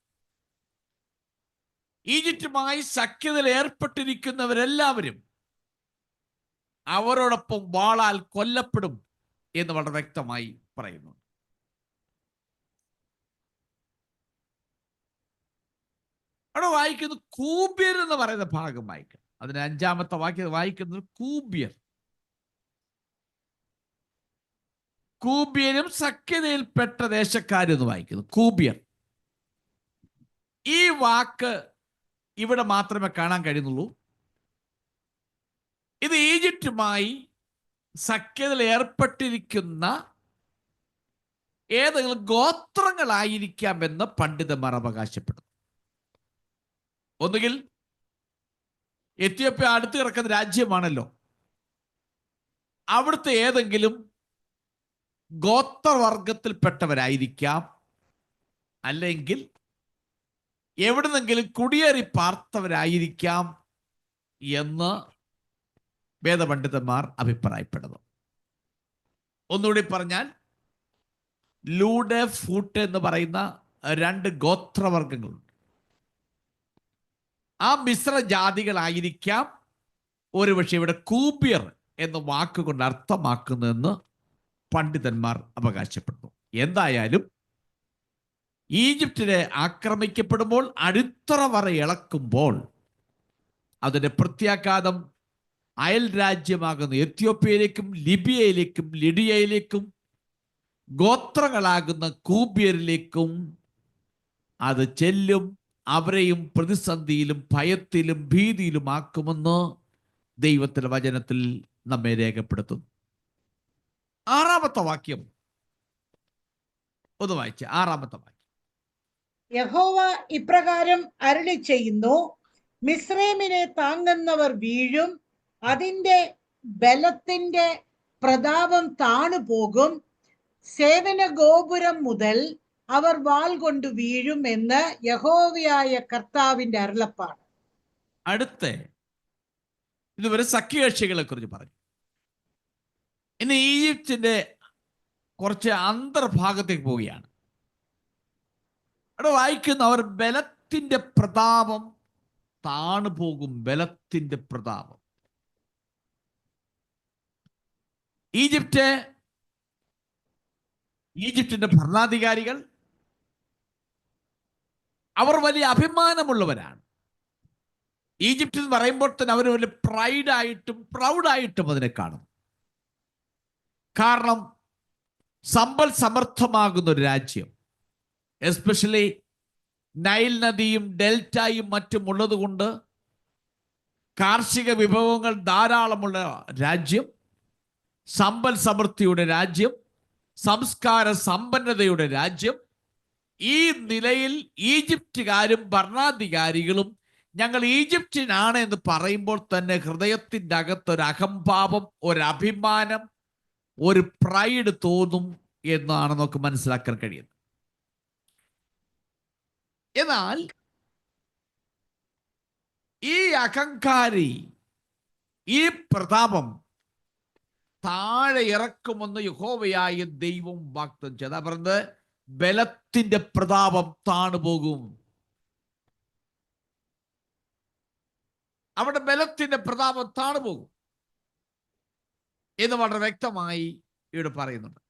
ഈജിപ്തുമായി സഖ്യതയിൽ ഏർപ്പെട്ടിരിക്കുന്നവരെല്ലാവരും അവരോടൊപ്പം വാളാൽ കൊല്ലപ്പെടും എന്ന് വളരെ വ്യക്തമായി പറയുന്നു. അവിടെ വായിക്കുന്നത് കൂബ്യർ എന്ന് പറയുന്ന ഭാഗം വായിക്കണം. അതിന് 5-ാമത്തെ വാക്യം വായിക്കുന്നത് കൂബ്യർ. കൂബ്യരും സഖ്യതയിൽപ്പെട്ട ദേശക്കാരെന്ന് വായിക്കുന്നു. കൂബ്യർ ഈ വാക്ക് ഇവിടെ മാത്രമേ കാണാൻ കഴിയുന്നുള്ളൂ. ഇത് ഈജിപ്തുമായി സഖ്യതയിൽ ഏർപ്പെട്ടിരിക്കുന്ന ഏതെങ്കിലും ഗോത്രങ്ങളായിരിക്കാമെന്ന് പണ്ഡിതന്മാർ അവകാശപ്പെടുന്നു. ഒന്നുകിൽ എത്യോപ്യ അടുത്ത് കിടക്കുന്ന രാജ്യമാണല്ലോ. അവിടുത്തെ ഏതെങ്കിലും ഗോത്രവർഗത്തിൽപ്പെട്ടവരായിരിക്കാം, അല്ലെങ്കിൽ എവിടുന്നെങ്കിലും കുടിയേറി പാർത്തവരായിരിക്കാം എന്ന് വേദപണ്ഡിതന്മാർ അഭിപ്രായപ്പെടുന്നു. ഒന്നുകൂടി പറഞ്ഞാൽ, ലൂഡ്, ഫൂട്ട് എന്ന് പറയുന്ന രണ്ട് ഗോത്രവർഗങ്ങളുണ്ട്. ആ മിശ്ര ജാതികളായിരിക്കാം ഒരുപക്ഷെ ഇവിടെ കൂബിയർ എന്ന വാക്കുകൊണ്ട് അർത്ഥമാക്കുന്നതെന്ന് പണ്ഡിതന്മാർ അവകാശപ്പെടുന്നു. എന്തായാലും ഈജിപ്തിനെ ആക്രമിക്കപ്പെടുമ്പോൾ, അടിത്തറ വര ഇളക്കുമ്പോൾ അതിന്റെ പ്രത്യാഘാതം അയൽ രാജ്യമാകുന്ന എത്യോപ്യയിലേക്കും ലിബിയയിലേക്കും ലിഡിയയിലേക്കും ഗോത്രങ്ങളാകുന്ന കൂബിയരിലേക്കും അത് ചെല്ലും. അവരെയും പ്രതിസന്ധിയിലും ഭയത്തിലും ഭീതിയിലുമാക്കുമെന്ന് ദൈവത്തിന്റെ വചനത്തിൽ നമ്മെ രേഖപ്പെടുത്തുന്നു. 6-ാമത്തെ വാക്യം ഒന്ന് വായിച്ച. 6-ാമത്തെ വാക്യം. യഹോവ ഇപ്രകാരം അരുളി ചെയ്യുന്നു, മിസ്രൈമിനെ താങ്ങുന്നവർ വീഴും, അതിന്റെ ബലത്തിന്റെ പ്രതാപം താണുപോകും, സേവന ഗോപുരം മുതൽ അവർ വാൾ കൊണ്ട് വീഴും എന്ന് യഹോവയായ കർത്താവിന്റെ അരുളപ്പാട്. അടുത്ത ഇതുവരെ സഖ്യകക്ഷികളെ കുറിച്ച് പറഞ്ഞു. ഇനി ഈജിപ്തിന്റെ കുറച്ച് അന്തർഭാഗത്തേക്ക് പോവുകയാണ്. അവിടെ വായിക്കുന്ന, അവർ ബലത്തിന്റെ പ്രതാപം താണു പോകും. ബലത്തിന്റെ പ്രതാപം. ഈജിപ്തിന്റെ ഭരണാധികാരികൾ അവർ വലിയ അഭിമാനമുള്ളവരാണ്. ഈജിപ്റ്റ് എന്ന് പറയുമ്പോൾ തന്നെ അവർ വലിയ പ്രൈഡായിട്ടും പ്രൗഡായിട്ടും അതിനെ കാണും. കാരണം സമ്പൽ സമർത്ഥമാകുന്ന ഒരു രാജ്യം, എസ്പെഷ്യലി നൈൽ നദിയും ഡെൽറ്റയും മറ്റും ഉള്ളത് കൊണ്ട് കാർഷിക വിഭവങ്ങൾ ധാരാളമുള്ള രാജ്യം, സമ്പൽ സമൃദ്ധിയുടെ രാജ്യം, സംസ്കാര സമ്പന്നതയുടെ രാജ്യം. ഈ നിലയിൽ ഈജിപ്തുകാരും ഭരണാധികാരികളും ഞങ്ങൾ ഈജിപ്തിനാണ് എന്ന് പറയുമ്പോൾ തന്നെ ഹൃദയത്തിൻ്റെ അകത്തൊരു അഹംഭാവം, ഒരഭിമാനം, ഒരു പ്രൈഡ് തോന്നും എന്നാണ് നമുക്ക് മനസ്സിലാക്കാൻ കഴിയുന്നത്. എന്നാൽ ഈ അഹങ്കാരി, ഈ പ്രതാപം താഴെ ഇറക്കുമെന്ന് യഹോവയായ ദൈവം വാഗ്ദത്തം ചെയ്തു. പറഞ്ഞത് ബലത്തിന്റെ പ്രതാപം താണുപോകും. അവിടെ ബലത്തിന്റെ പ്രതാപം താണുപോകും എന്ന് വളരെ വ്യക്തമായി ഇവിടെ പറയുന്നുണ്ട്.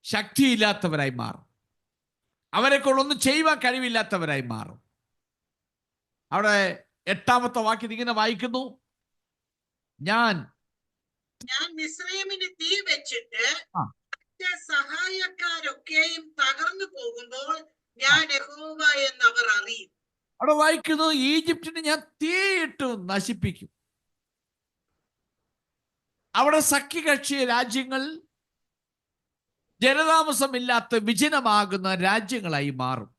ശക്തിയില്ലാത്തവരായി മാറും. അവരെ കൊണ്ടൊന്നും ചെയ്യുവാൻ കഴിവില്ലാത്തവരായി മാറും. അവിടെ 8-ാമത്തെ വാക്യം ഇങ്ങനെ വായിക്കുന്നു, ഞാൻ മിസ്രൈമിന് തീ വെച്ചിട്ട് സഹായക്കാരൊക്കെയും തകർന്നു പോകുമ്പോൾ ഞാൻ യഹോവ എന്ന് അവർ അറിയും. അവിടെ വായിക്കുന്നു, ഈജിപ്തിനെ ഞാൻ തീയിട്ട് നശിപ്പിക്കും. അവിടെ സഖ്യകക്ഷി രാജ്യങ്ങൾ ജനതാമസമില്ലാത്ത വിജനമാകുന്ന രാജ്യങ്ങളായി മാറും.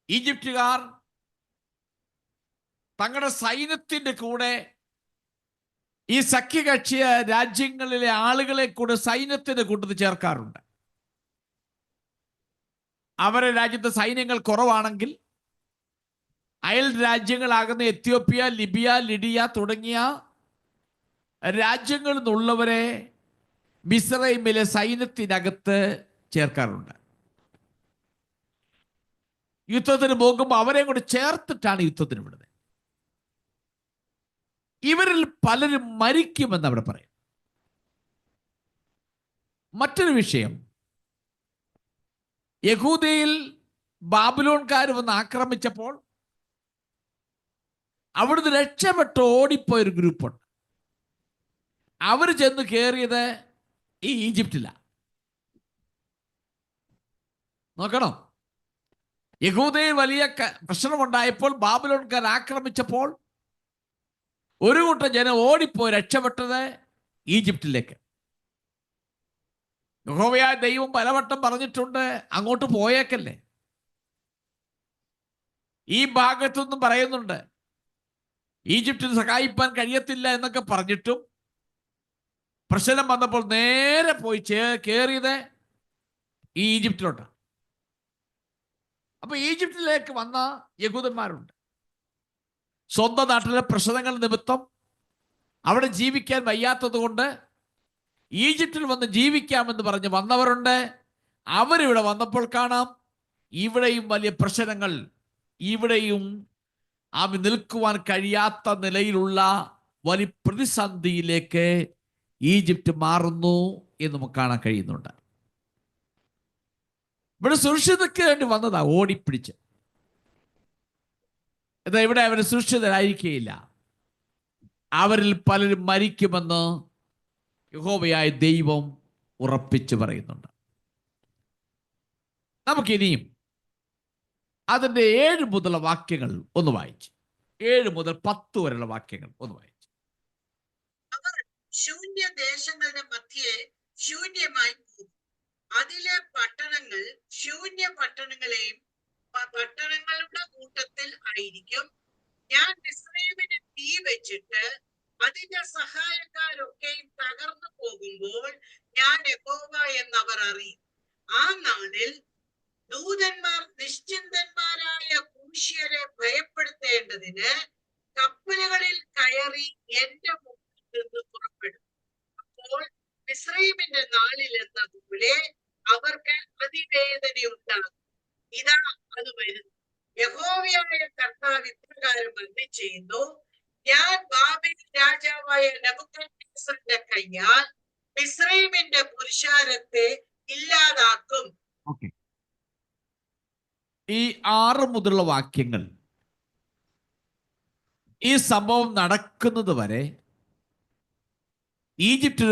ഈജിപ്തുകാർ തങ്ങളുടെ സൈന്യത്തിന്റെ കൂടെ ഈ സഖ്യകക്ഷി രാജ്യങ്ങളിലെ ആളുകളെ കൂടെ സൈന്യത്തിന്റെ കൂട്ടത്തിൽ ചേർക്കാറുണ്ട്. അവരുടെ രാജ്യത്തെ സൈന്യങ്ങൾ കുറവാണെങ്കിൽ അയൽ രാജ്യങ്ങളാകുന്ന എത്യോപ്യ, ലിബിയ, ലിഡിയ തുടങ്ങിയ രാജ്യങ്ങളിൽ നിന്നുള്ളവരെ മിസ്രൈമിലെ സൈന്യത്തിനകത്ത് ചേർക്കാറുണ്ട്. യുദ്ധത്തിന് പോകുമ്പോൾ അവരെ കൂടെ ചേർത്തിട്ടാണ് യുദ്ധത്തിന് വിടുന്നത്. ഇവരിൽ പലരും മരിക്കുമെന്ന് അവിടെ പറയും. മറ്റൊരു വിഷയം, യഹൂദയിൽ ബാബിലോൺകാർ വന്ന് ആക്രമിച്ചപ്പോൾ അവിടുന്ന് രക്ഷപ്പെട്ട് ഓടിപ്പോയൊരു ഗ്രൂപ്പുണ്ട്. അവർ ചെന്ന് കയറിയത് ഈ ഈജിപ്തിലാണ്. നോക്കണം, യഹൂദയിൽ വലിയ പ്രശ്നമുണ്ടായപ്പോൾ ബാബിലോൺകാർ ആക്രമിച്ചപ്പോൾ ഒരു കൂട്ടം ജനം ഓടിപ്പോയി രക്ഷപ്പെട്ടത് ഈജിപ്തിലേക്ക്. യഹോവയായ ദൈവം പലവട്ടം പറഞ്ഞിട്ടുണ്ട്, അങ്ങോട്ട് പോയേക്കല്ലേ. ഈ ഭാഗത്തുനിന്നും പറയുന്നുണ്ട്, ഈജിപ്തിന് സഹായിപ്പാൻ കഴിയത്തില്ല എന്നൊക്കെ പറഞ്ഞിട്ടും പ്രശ്നം വന്നപ്പോൾ നേരെ പോയി കയറിയത് ഈജിപ്തിലോട്ടാണ്. അപ്പൊ ഈജിപ്തിലേക്ക് വന്ന യഹൂദന്മാരുണ്ട്. സ്വന്തം നാട്ടിലെ പ്രശ്നങ്ങൾ നിമിത്തം അവിടെ ജീവിക്കാൻ വയ്യാത്തത് കൊണ്ട് ഈജിപ്തിൽ വന്ന് ജീവിക്കാമെന്ന് പറഞ്ഞ് വന്നവരുണ്ട്. അവരിവിടെ വന്നപ്പോൾ കാണാം ഇവിടെയും വലിയ പ്രശ്നങ്ങൾ, ഇവിടെയും നിൽക്കുവാൻ കഴിയാത്ത നിലയിലുള്ള വലിയ പ്രതിസന്ധിയിലേക്ക് ഈജിപ്റ്റ് മാറുന്നു എന്ന് നമുക്ക് കാണാൻ കഴിയുന്നുണ്ട്. ഇവിടെ സുരക്ഷിതയ്ക്ക് വേണ്ടി വന്നതാ ഓടിപ്പിടിച്ച്. എന്താ ഇവിടെ അവർ സുരക്ഷിതരായിരിക്കുകയില്ല. അവരിൽ പലരും മരിക്കുമെന്ന് യഹോവയായ ദൈവം ഉറപ്പിച്ചു പറയുന്നുണ്ട്. നമുക്കിനിയും അതിൻ്റെ 7 മുതലുള്ള വാക്യങ്ങൾ ഒന്ന് വായിച്ചു. 7 മുതൽ 10 വരെയുള്ള വാക്യങ്ങൾ ഒന്ന് വായിച്ചു. അവർ ശൂന്യദേശങ്ങളുടെ മധ്യേ ശൂന്യമായി പോകും. അതിലെ പട്ടണങ്ങൾ ശൂന്യ പട്ടണങ്ങളെയും പട്ടണങ്ങളുടെ കൂട്ടത്തിൽ ആയിരിക്കും. ഞാൻ മിസ്രയീമിന് തീ വെച്ചിട്ട് അതിന്റെ സഹായക്കാരൊക്കെയും തകർന്നു പോകുമ്പോൾ ഞാൻ യഹോവ എന്നവർ അറിയും. ആ നാളിൽ ദൂതന്മാർ നിശ്ചിന്തന്മാരായ കൂശ്യരെ ഭയപ്പെടുത്തേണ്ടതിന് കപ്പലുകളിൽ കയറി എന്റെ മുമ്പിൽ നിന്ന് പുറപ്പെടും. അപ്പോൾ മിസ്രയീമിന്റെ നാളിൽ എന്നതുപോലെ അവർക്ക് അതിവേദനയുണ്ടാകും. ഇതാ അത് വരുന്നു. യഹോവയായ കർത്താവ് ഇപ്രകാരം അരുളിച്ചെയ്യുന്നു: ഞാൻ ബാബേൽ രാജാവായ നെബൂഖദ്നേസറിന്റെ കയ്യാൽ മിസ്രയീമിന്റെ പുരുഷാരത്തെ ഇല്ലാതാക്കും. ഈ 6 മുതലുള്ള വാക്യങ്ങൾ ഈ സംഭവം നടക്കുന്നത് വരെ ഈജിപ്റ്റ്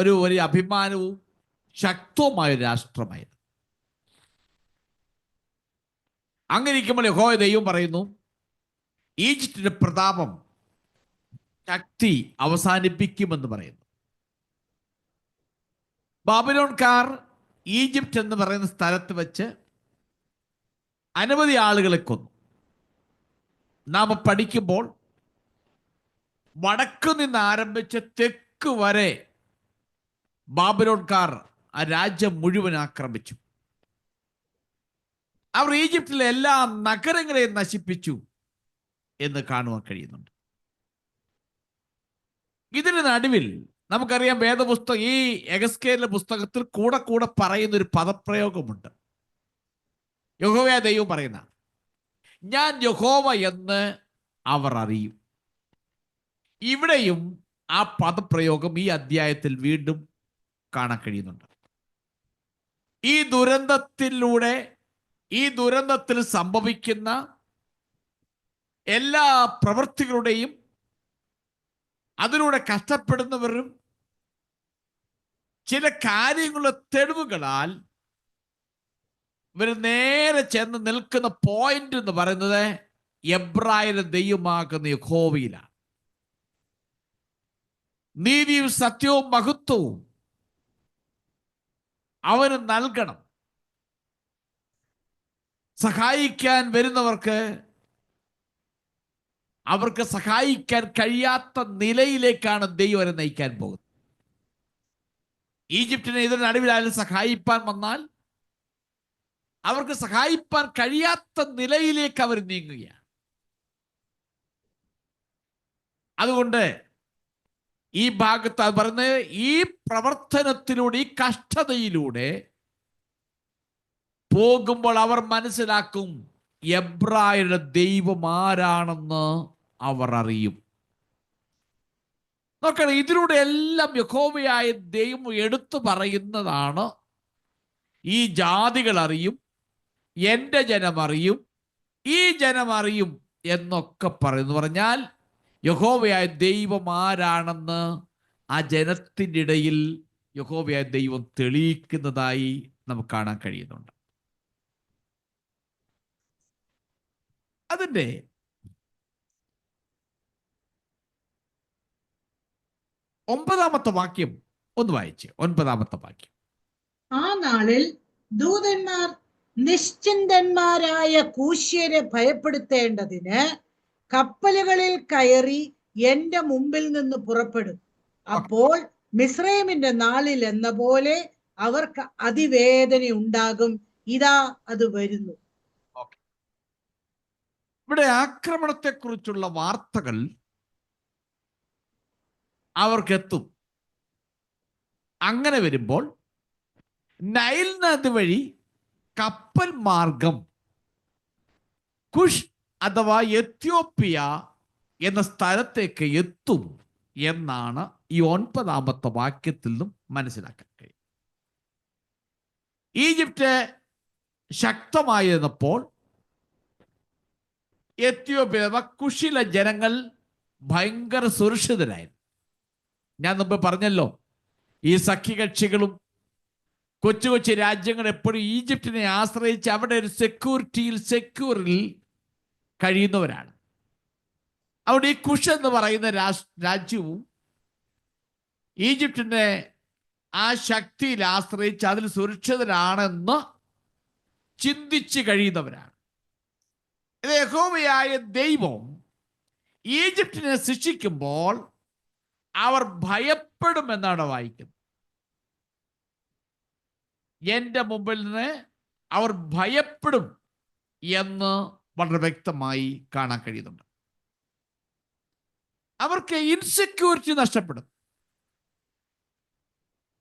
ഒരു അഭിമാനവും ശക്തവുമായ രാഷ്ട്രമായിരുന്നു. അങ്ങനെ ഇരിക്കുമ്പോൾ യഹോവ ദൈവം പറയുന്നു, ഈജിപ്റ്റിന്റെ പ്രതാപം, ശക്തി അവസാനിപ്പിക്കുമെന്ന് പറയുന്നു. ബാബിലോൺകാർ ഈജിപ്റ്റ് എന്ന് പറയുന്ന സ്ഥലത്ത് വെച്ച് അനവധി ആളുകളെ കൊന്നു. നാം പഠിക്കുമ്പോൾ വടക്കു നിന്ന് ആരംഭിച്ച് തെക്ക് വരെ ബാബിലോൺകാർ ആ രാജ്യം മുഴുവൻ ആക്രമിച്ചു. അവർ ഈജിപ്തിലെ എല്ലാ നഗരങ്ങളെയും നശിപ്പിച്ചു എന്ന് കാണുവാൻ കഴിയുന്നുണ്ട്. ഇതിന് നടുവിൽ നമുക്കറിയാം, വേദപുസ്തകം ഈ എഗസ്കേലിന്റെ പുസ്തകത്തിൽ കൂടെ കൂടെ പറയുന്ന ഒരു പദപ്രയോഗമുണ്ട്. യഹോവയായ ദൈവം പറയുന്ന, ഞാൻ യഹോവ എന്ന് അവർ അറിയും. ഇവിടെയും ആ പദപ്രയോഗം ഈ അധ്യായത്തിൽ വീണ്ടും കാണാൻ കഴിയുന്നുണ്ട്. ഈ ദുരന്തത്തിൽ സംഭവിക്കുന്ന എല്ലാ പ്രവൃത്തികളുടെയും, അതിലൂടെ കഷ്ടപ്പെടുന്നവരും ചില കാര്യങ്ങളുടെ തെളിവുകളാൽ ഇവർ നേരെ ചെന്ന് നിൽക്കുന്ന പോയിന്റ് എന്ന് പറയുന്നത് എബ്രായരുടെ ദൈവമാകുന്ന യഹോവയിലാണ്. നീതിയും സത്യവും മഹത്വവും അവന് നൽകണം. സഹായിക്കാൻ വരുന്നവർക്ക് അവർക്ക് സഹായിക്കാൻ കഴിയാത്ത നിലയിലേക്കാണ് ദൈവം അവരെ നയിക്കാൻ പോകുന്നത്. ഈജിപ്തിനെ ഇതിന് നടുവിലായാലും സഹായിപ്പാൻ വന്നാൽ അവർക്ക് സഹായിപ്പാൻ കഴിയാത്ത നിലയിലേക്ക് അവർ നീങ്ങുകയാണ്. അതുകൊണ്ട് ഈ ഭാഗത്ത് അത് പറയുന്നത്, ഈ പ്രവർത്തനത്തിലൂടെ, ഈ കഷ്ടതയിലൂടെ പോകുമ്പോൾ അവർ മനസ്സിലാക്കും എബ്രായരുടെ ദൈവം ആരാണെന്ന് അവർ അറിയും. നോക്കണം, ഇതിലൂടെ എല്ലാം യഹോവയായ ദൈവം എടുത്തു പറയുന്നതാണ്. ഈ ജാതികൾ അറിയും, എൻ്റെ ജനം അറിയും, ഈ ജനം അറിയും എന്നൊക്കെ പറയുന്നു. പറഞ്ഞാൽ യഹോവയായ ദൈവം ആരാണെന്ന് ആ ജനത്തിൻ്റെ ഇടയിൽ യഹോവയായ ദൈവം തെളിയിക്കുന്നതായി നമുക്ക് കാണാൻ കഴിയുന്നുണ്ട്. അതിൻ്റെ 9-ാമത്തെ വാക്യം ഒന്ന് വായിച്ച്. 9-ാമത്തെ വാക്യം. ആ നാളിൽ ദൂതന്മാർ നിശ്ചിന്തന്മാരായ കൂശ്യരെ ഭയപ്പെടുത്തേണ്ടതിന് കപ്പലുകളിൽ കയറി എന്റെ മുമ്പിൽ നിന്ന് പുറപ്പെടും. അപ്പോൾ മിസ്രൈമിന്റെ നാളിൽ എന്ന പോലെ അവർക്ക് അതിവേദന ഉണ്ടാകും. ഇതാ അത് വരുന്നു. ഇവിടെ ആക്രമണത്തെക്കുറിച്ചുള്ള വാർത്തകൾ അവർക്കെത്തും. അങ്ങനെ വരുമ്പോൾ നൈൽ നദി വഴി കപ്പൽ മാർഗം കുഷ് അഥവാ എത്യോപ്യ എന്ന സ്ഥലത്തേക്ക് എത്തും എന്നാണ് ഈ 9-ാമത്തെ വാക്യത്തിൽ നിന്നും മനസ്സിലാക്കാൻ കഴിയും. ഈജിപ്റ്റ് ശക്തമായിരുന്നപ്പോൾ എത്യോപ്യ കുഷിലെ ജനങ്ങൾ ഭയങ്കര സുരക്ഷിതരായിരുന്നു. ഞാൻ മുമ്പ് പറഞ്ഞല്ലോ, ഈ സഖ്യകക്ഷികളും കൊച്ചു കൊച്ചു രാജ്യങ്ങൾ എപ്പോഴും ഈജിപ്തിനെ ആശ്രയിച്ച് അവിടെ ഒരു സെക്യൂറിൽ കഴിയുന്നവരാണ്. അവിടെ ഈ കുഷ് എന്ന് പറയുന്ന രാജ്യവും ഈജിപ്തിന്റെ ആ ശക്തിയിൽ ആശ്രയിച്ച് അതിൽ സുരക്ഷിതരാണെന്ന് ചിന്തിച്ച് കഴിയുന്നവരാണ്. യഹോവയായ ദൈവം ഈജിപ്തിനെ ശിക്ഷിക്കുമ്പോൾ അവർ ഭയപ്പെടുമെന്നാണ് വായിക്കുന്നത്. എന്റെ മുമ്പിൽ നിന്ന് അവർ ഭയപ്പെടും എന്ന് വളരെ വ്യക്തമായി കാണാൻ കഴിയുന്നുണ്ട്. അവർക്ക് ഇൻസെക്യൂരിറ്റി നഷ്ടപ്പെടും.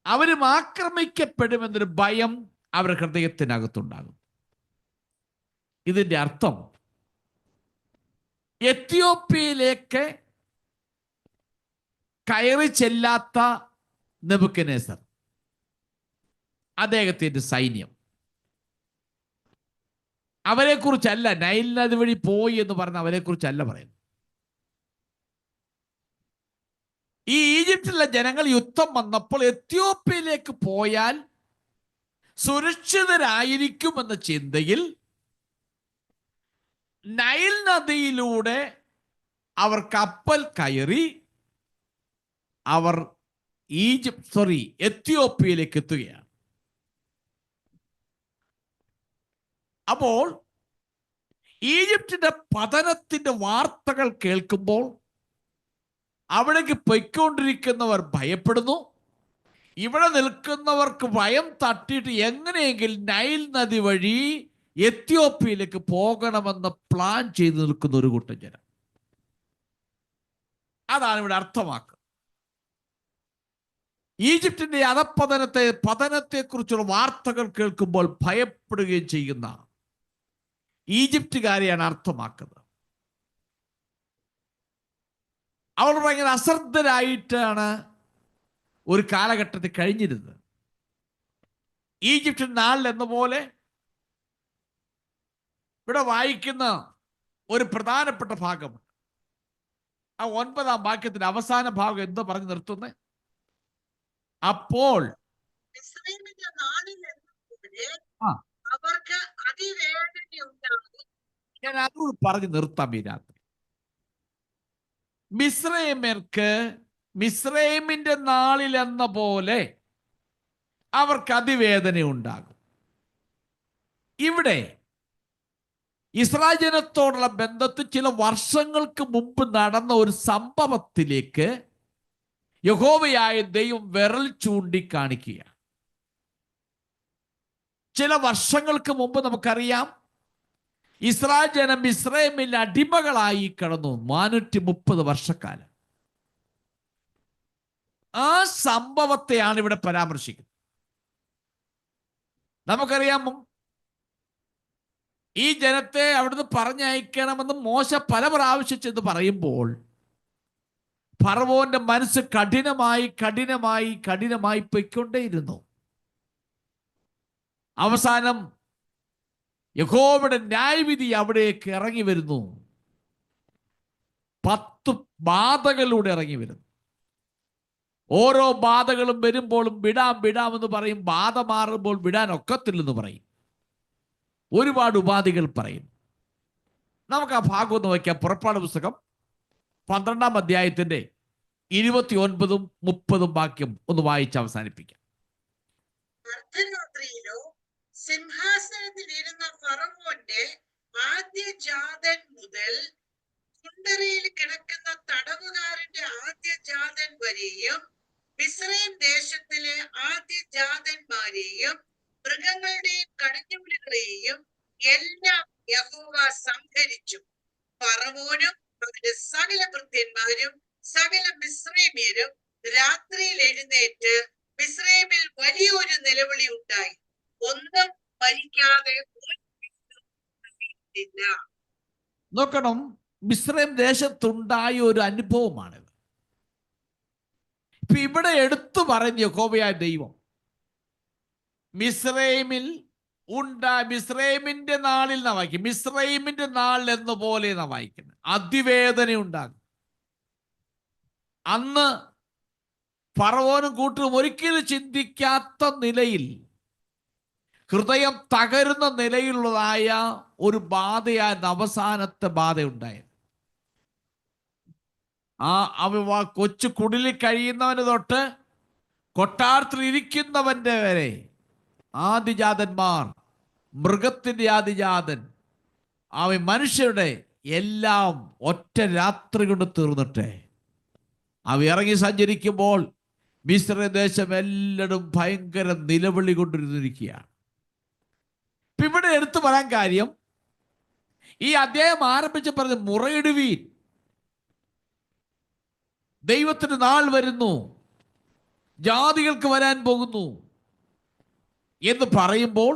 അവരും ആക്രമിക്കപ്പെടുമെന്നൊരു ഭയം അവരുടെ ഹൃദയത്തിനകത്തുണ്ടാകും. ഇതിന്റെ അർത്ഥം എത്യോപ്യയിലേക്ക് കയറി ചെല്ലാത്ത നെബൂഖദ്നേസർ, അദ്ദേഹത്തിന്റെ സൈന്യം, അവരെ കുറിച്ചല്ല, നൈൽ നദി വഴി പോയി എന്ന് പറഞ്ഞ അവരെ കുറിച്ചല്ല പറയുന്നത്. ഈ ഈജിപ്തിലെ ജനങ്ങൾ യുദ്ധം വന്നപ്പോൾ എത്യോപ്യയിലേക്ക് പോയാൽ സുരക്ഷിതരായിരിക്കുമെന്ന ചിന്തയിൽ നൈൽ നദിയിലൂടെ അവർ കപ്പൽ കയറി അവർ എത്യോപ്യയിലേക്ക് എത്തുകയാണ്. അപ്പോൾ ഈജിപ്തിന്റെ പതനത്തിന്റെ വാർത്തകൾ കേൾക്കുമ്പോൾ അവിടേക്ക് പൊയ്ക്കൊണ്ടിരിക്കുന്നവർ ഭയപ്പെടുന്നു. ഇവിടെ നിൽക്കുന്നവർക്ക് ഭയം തട്ടിയിട്ട് എങ്ങനെയെങ്കിലും നൈൽ നദി വഴി എത്യോപ്യയിലേക്ക് പോകണമെന്ന് പ്ലാൻ ചെയ്ത് നിൽക്കുന്ന ഒരു കൂട്ടം ജനം. അതാണ് ഇവിടെ അർത്ഥമാക്കുന്നത്. ഈജിപ്തിന്റെ പതനത്തെക്കുറിച്ചുള്ള വാർത്തകൾ കേൾക്കുമ്പോൾ ഭയപ്പെടുകയും ചെയ്യുന്ന ഈജിപ്തുകാരെയാണ് അർത്ഥമാക്കുന്നത്. അവർ ഭയങ്കര അശ്രദ്ധരായിട്ടാണ് ഒരു കാലഘട്ടത്തിൽ കഴിഞ്ഞിരുന്നത്. ഈജിപ്തിൻ നാളിൽ എന്ന പോലെ ഇവിടെ വായിക്കുന്ന ഒരു പ്രധാനപ്പെട്ട ഭാഗമുണ്ട്. ആ 9-ാം വാക്യത്തിന്റെ അവസാന ഭാഗം എന്താ പറഞ്ഞു നിർത്തുന്നത്? അപ്പോൾ മിസ്രൈമിന്റെ നാളിൽ എന്നപോലെ അവർക്ക് അതിവേദന ഉണ്ടാകും. ഞാൻ അതുകൂടി പറഞ്ഞു നിർത്താം ഈ രാത്രി. മിസ്രൈമിന്റെ നാളിൽ എന്ന പോലെ അവർക്ക് അതിവേദന ഉണ്ടാകും. ഇവിടെ ഇസ്രായേൽ ജനത്തോടുള്ള ബന്ധത്തിൽ ചില വർഷങ്ങൾക്ക് മുമ്പ് നടന്ന ഒരു സംഭവത്തിലേക്ക് യഹോവയായ ദൈവം വിരൽ ചൂണ്ടിക്കാണിക്കുക. ചില വർഷങ്ങൾക്ക് മുമ്പ് നമുക്കറിയാം, ഇസ്രായേൽ ജനം മിസ്രൈമിൽ അടിമകളായി കിടന്നു 430 വർഷക്കാലം. ആ സംഭവത്തെയാണ് ഇവിടെ പരാമർശിക്കുന്നത്. നമുക്കറിയാം, ഈ ജനത്തെ അവിടുന്ന് പറഞ്ഞയക്കണമെന്ന് മോശ പല പ്രാവശ്യം ചെന്ന് പറയുമ്പോൾ ഫറവോന്റെ മനസ്സ് കഠിനമായി പൊയ്ക്കൊണ്ടേയിരുന്നു. അവസാനം യഹോവയുടെ ന്യായവിധി അവിടേക്ക് ഇറങ്ങി വരുന്നു. 10 ബാധകളിലൂടെ ഇറങ്ങി വരുന്നു. ഓരോ ബാധകളും വരുമ്പോഴും വിടാമെന്ന് പറയും. ബാധ മാറുമ്പോൾ വിടാൻ ഒക്കത്തില്ലെന്ന് പറയും. ഒരുപാട് ഉപാധികൾ പറയും. നമുക്ക് ആ ഭാഗം ഒന്ന് വയ്ക്കാം. പുറപ്പാട് പുസ്തകം 12-ാം അധ്യായത്തിന്റെ 29-ഉം 30-ഉം വാക്യം ഒന്ന് വായിച്ച് അവസാനിപ്പിക്കാം. അർദ്ധരാത്രിയിലോ സിംഹാസനത്തിൽ ഇരുന്ന ഫറവോന്റെ ആദ്യജാതൻ മുതൽ കുണ്ടറയിൽ കിടക്കുന്ന തടവുകാരന്റെ ആദ്യജാതൻ വരെയും മിസ്രൈം ദേശത്തിലെ ആദ്യജാതന്മാരെയും മൃഗങ്ങളുടെയും കടിഞ്ഞൂലുകളെയും എല്ലാം യഹോവ സംഹരിച്ചു. ഫറവോനും അവന്റെ സകല ഭൃത്യന്മാരും സകല മിസ്രൈമ്യരും രാത്രിയിൽ എഴുന്നേറ്റ് മിസ്രൈമിൽ വലിയൊരു നിലവിളി ഉണ്ടായി. ഒന്നും മരിക്കാതെ ഇല്ല. നോക്കണം, മിസ്രൈം ദേശത്തുണ്ടായ ഒരു അനുഭവമാണിത്. ഇപ്പൊ ഇവിടെ എടുത്തു പറഞ്ഞ യഹോവയായ ദൈവം മിസ്രൈമിൽ മിസ്രൈമിന്റെ നാളിൽ നാ വായിക്കും, മിസ്രൈമിന്റെ നാൾ എന്ന പോലെ നാ വായിക്കുന്നത്. അതിവേദന ഉണ്ടാകും. അന്ന് ഫറവോനും കൂട്ടും ഒരിക്കലും ചിന്തിക്കാത്ത നിലയിൽ, ഹൃദയം തകരുന്ന നിലയിലുള്ളതായ ഒരു ബാധയായിരുന്നു അവസാനത്തെ ബാധ ഉണ്ടായത്. കൊച്ചു കുടിലിൽ കഴിയുന്നവന് തൊട്ട് കൊട്ടാരത്തിൽ ഇരിക്കുന്നവന്റെ വരെ ആദിജാതന്മാർ, മൃഗത്തിന്റെ ആദിജാതൻ, മനുഷ്യരുടെ എല്ലാം ഒറ്റ രാത്രി കൊണ്ട് തീർന്നിട്ട് ഇറങ്ങി സഞ്ചരിക്കുമ്പോൾ മിസ്രദേശം എല്ലായിടും ഭയങ്കര നിലവിളി കൊണ്ടിരുന്നിരിക്കുകയാണ്. ഇവിടെ എടുത്തു പറയാൻ കാര്യം, ഈ അധ്യായം ആരംഭിച്ച് പറഞ്ഞ് മുറയിടുവീൻ, ദൈവത്തിന് നാൾ വരുന്നു, ജാതികൾക്ക് വരാൻ പോകുന്നു എന്ന് പറയുമ്പോൾ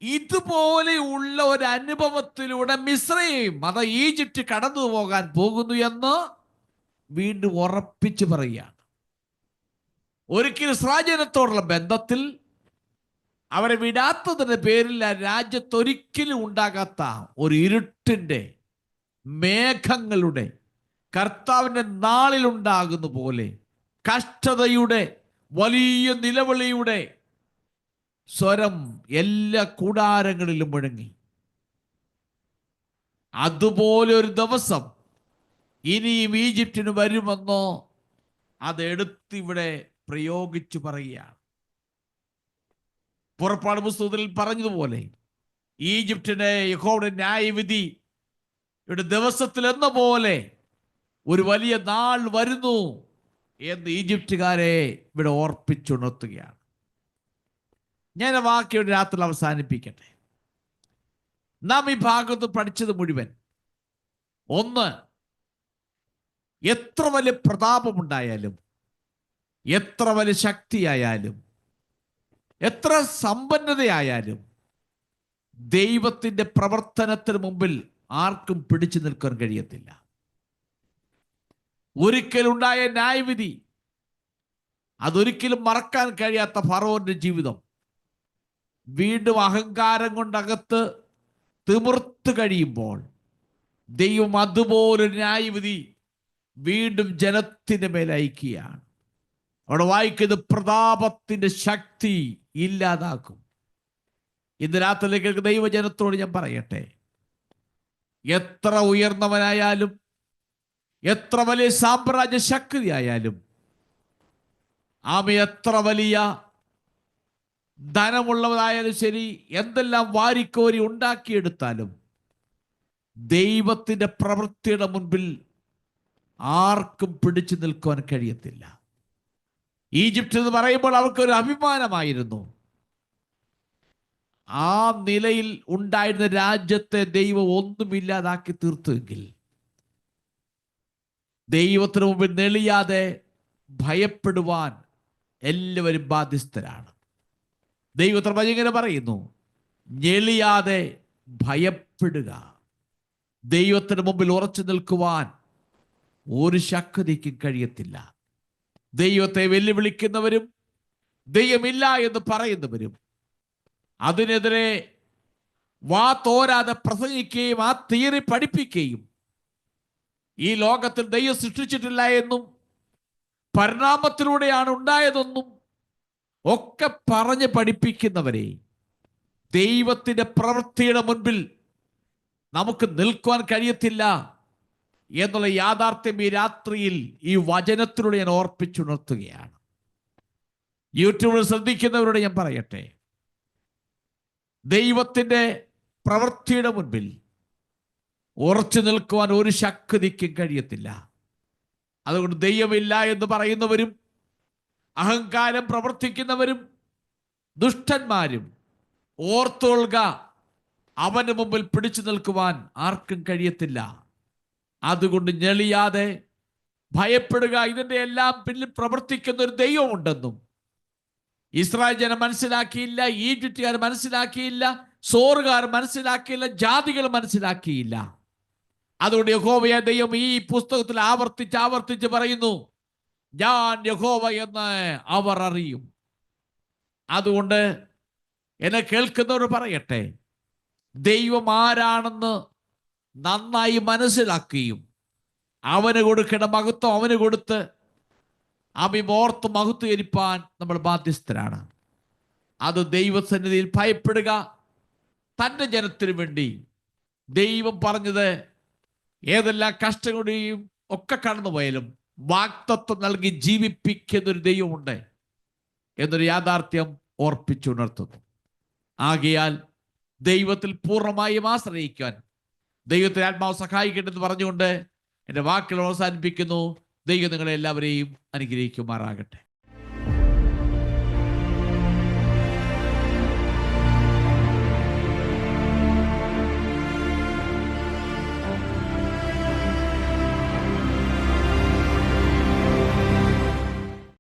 ഇതുപോലെയുള്ള ഒരു അനുഭവത്തിലൂടെ മിസ്രൈം, ഈജിപ്റ്റ് കടന്നു പോകാൻ പോകുന്നു എന്ന് വീണ്ടും ഉറപ്പിച്ചു പറയുകയാണ്. ഒരിക്കലും ഇസ്രായേലിനോടുള്ള ബന്ധത്തിൽ അവരെ വിടാത്തതിന്റെ പേരിൽ ആ രാജ്യത്തൊരിക്കലും ഉണ്ടാകാത്ത ഒരു ഇരുട്ടിന്റെ, മേഘങ്ങളുടെ, കർത്താവിന്റെ നാളിലുണ്ടാകുന്ന പോലെ കഷ്ടതയുടെ വലിയ നിലവിളിയുടെ സ്വരം എല്ലാ കൂടാരങ്ങളിലും മുഴങ്ങി. അതുപോലെ ഒരു ദിവസം ഇനിയും ഈജിപ്തിന് വരുമെന്നോ അതെടുത്തിവിടെ പ്രയോഗിച്ചു പറയുകയാണ്. പുറപ്പാട് പുസ്തകത്തിൽ പറഞ്ഞതുപോലെ ഈജിപ്തിന്റെ യഹോവയുടെ ന്യായവിധി ഇവിടെ ദിവസത്തിൽ എന്ന പോലെ ഒരു വലിയ നാൾ വരുന്നു എന്ന് ഈജിപ്തുകാരെ ഇവിടെ ഓർപ്പിച്ചുണർത്തുകയാണ്. ഞാൻ ആ വാക്യം രാത്രി അവസാനിപ്പിക്കട്ടെ. നാം ഈ ഭാഗത്ത് പഠിച്ചത് മുഴുവൻ, ഒന്ന്, എത്ര വലിയ പ്രതാപമുണ്ടായാലും, എത്ര വലിയ ശക്തിയായാലും, എത്ര സമ്പന്നതയായാലും ദൈവത്തിന്റെ പ്രവർത്തനത്തിന് മുമ്പിൽ ആർക്കും പിടിച്ചു നിൽക്കാൻ കഴിയത്തില്ല. ഒരിക്കലുണ്ടായ ന്യായവിധി, അതൊരിക്കലും മറക്കാൻ കഴിയാത്ത ഫറവോന്റെ ജീവിതം വീണ്ടും അഹങ്കാരം കൊണ്ടകത്ത് തിമിർത്ത് കഴിയുമ്പോൾ ദൈവം അതുപോലൊരു ന്യായവിധി വീണ്ടും ജനത്തിന്റെ മേൽ അയക്കുകയാണ്. അവിടെ വായിക്കുന്നത് പ്രതാപത്തിന്റെ ശക്തി ഇല്ലാതാക്കും. ഇന്ന് രാത്രി കേൾക്കുന്ന ദൈവജനത്തോട് ഞാൻ പറയട്ടെ, എത്ര ഉയർന്നവനായാലും, എത്ര വലിയ സാമ്രാജ്യ ശക്തിയായാലും, എത്ര വലിയ ധനമുള്ളവരായാലും ശരി, എന്തെല്ലാം വാരിക്കോരി ഉണ്ടാക്കിയെടുത്താലും ദൈവത്തിന്റെ പ്രവൃത്തിയുടെ മുൻപിൽ ആർക്കും പിടിച്ചു നിൽക്കുവാൻ കഴിയത്തില്ല. ഈജിപ്റ്റ് എന്ന് പറയുമ്പോൾ അവർക്കൊരു അഭിമാനമായിരുന്നു. ആ നിലയിൽ ഉണ്ടായിരുന്ന രാജ്യത്തെ ദൈവം ഒന്നുമില്ലാതാക്കി തീർത്തുവെങ്കിൽ ദൈവത്തിന് മുമ്പിൽ നെളിയാതെ ഭയപ്പെടുവാൻ എല്ലാവരും ബാധ്യസ്ഥരാണ്. ദൈവത്തിന് ഇങ്ങനെ പറയുന്നു, ഞെളിയാതെ ഭയപ്പെടുക. ദൈവത്തിന് മുമ്പിൽ ഉറച്ചു നിൽക്കുവാൻ ഒരു ശക്തിക്കും കഴിയത്തില്ല. ദൈവത്തെ വെല്ലുവിളിക്കുന്നവരും ദൈവമില്ല എന്ന് പറയുന്നവരും അതിനെതിരെ വാ തോരാതെ പ്രസംഗിക്കുകയും ആ തിയറി പഠിപ്പിക്കുകയും ഈ ലോകത്തിൽ ദൈവം സൃഷ്ടിച്ചിട്ടില്ല എന്നും പരിണാമത്തിലൂടെയാണ് ഉണ്ടായതെന്നും ഒക്കെ പറഞ്ഞ് പഠിപ്പിക്കുന്നവരെ ദൈവത്തിന്റെ പ്രവൃത്തിയുടെ മുൻപിൽ നമുക്ക് നിൽക്കുവാൻ കഴിയത്തില്ല എന്നുള്ള യാഥാർത്ഥ്യം ഈ രാത്രിയിൽ ഈ വചനത്തിലൂടെ ഞാൻ ഓർപ്പിച്ചുണർത്തുകയാണ്. യൂട്യൂബിൽ ശ്രദ്ധിക്കുന്നവരോട് ഞാൻ പറയട്ടെ, ദൈവത്തിന്റെ പ്രവൃത്തിയുടെ മുൻപിൽ ഉറച്ചു നിൽക്കുവാൻ ഒരു ശക്തിക്കും കഴിയത്തില്ല. അതുകൊണ്ട് ദൈവമില്ല എന്ന് പറയുന്നവരും അഹങ്കാരം പ്രവർത്തിക്കുന്നവരും ദുഷ്ടന്മാരും ഓർത്തുകൊള്ളുക, അവന് മുമ്പിൽ പിടിച്ചു നിൽക്കുവാൻ ആർക്കും കഴിയത്തില്ല. അതുകൊണ്ട് ഞെളിയാതെ ഭയപ്പെടുക. ഇതിന്റെ എല്ലാം പിന്നിൽ പ്രവർത്തിക്കുന്ന ഒരു ദൈവമുണ്ടെന്നും ഇസ്രായേൽ ജനം മനസ്സിലാക്കിയില്ല, ഈജിപ്തുകാർ മനസ്സിലാക്കിയില്ല, സോറുകാർ മനസ്സിലാക്കിയില്ല, ജാതികൾ മനസ്സിലാക്കിയില്ല. അതുകൊണ്ട് യഹോവയായ ദൈവം ഈ പുസ്തകത്തിൽ ആവർത്തിച്ച് പറയുന്നു, ഞാൻ യഹോവ എന്ന് അവർ അറിയും. അതുകൊണ്ട് എന്നെ കേൾക്കുന്നവർ പറയട്ടെ, ദൈവം ആരാണെന്ന് നന്നായി മനസ്സിലാക്കുകയും അവന് കൊടുക്കേണ്ട മഹത്വം അവന് കൊടുത്ത് അഭിമോർത്ത് മഹത്വീകരിപ്പാൻ നമ്മൾ ബാധ്യസ്ഥരാണ്. അത് ദൈവസന്നിധിയിൽ ഭയപ്പെടുക. തൻ്റെ ജനത്തിനു വേണ്ടി ദൈവം പറഞ്ഞത് ഏതെല്ലാം കഷ്ടങ്ങളെയും ഒക്കെ കടന്നു പോയാലും വാഗ്ദത്തം നൽകി ജീവിപ്പിക്കുന്നൊരു ദൈവമുണ്ട് എന്നൊരു യാഥാർത്ഥ്യം ഓർപ്പിച്ചുണർത്തുന്നു. ആകയാൽ ദൈവത്തിൽ പൂർണ്ണമായും ആശ്രയിക്കാൻ ദൈവത്തെ ആത്മാവ് സഹായിക്കട്ടെന്ന് പറഞ്ഞുകൊണ്ട് എൻ്റെ വാക്കുകൾ അവസാനിപ്പിക്കുന്നു. ദൈവം നിങ്ങളെ എല്ലാവരെയും അനുഗ്രഹിക്കുമാറാകട്ടെ.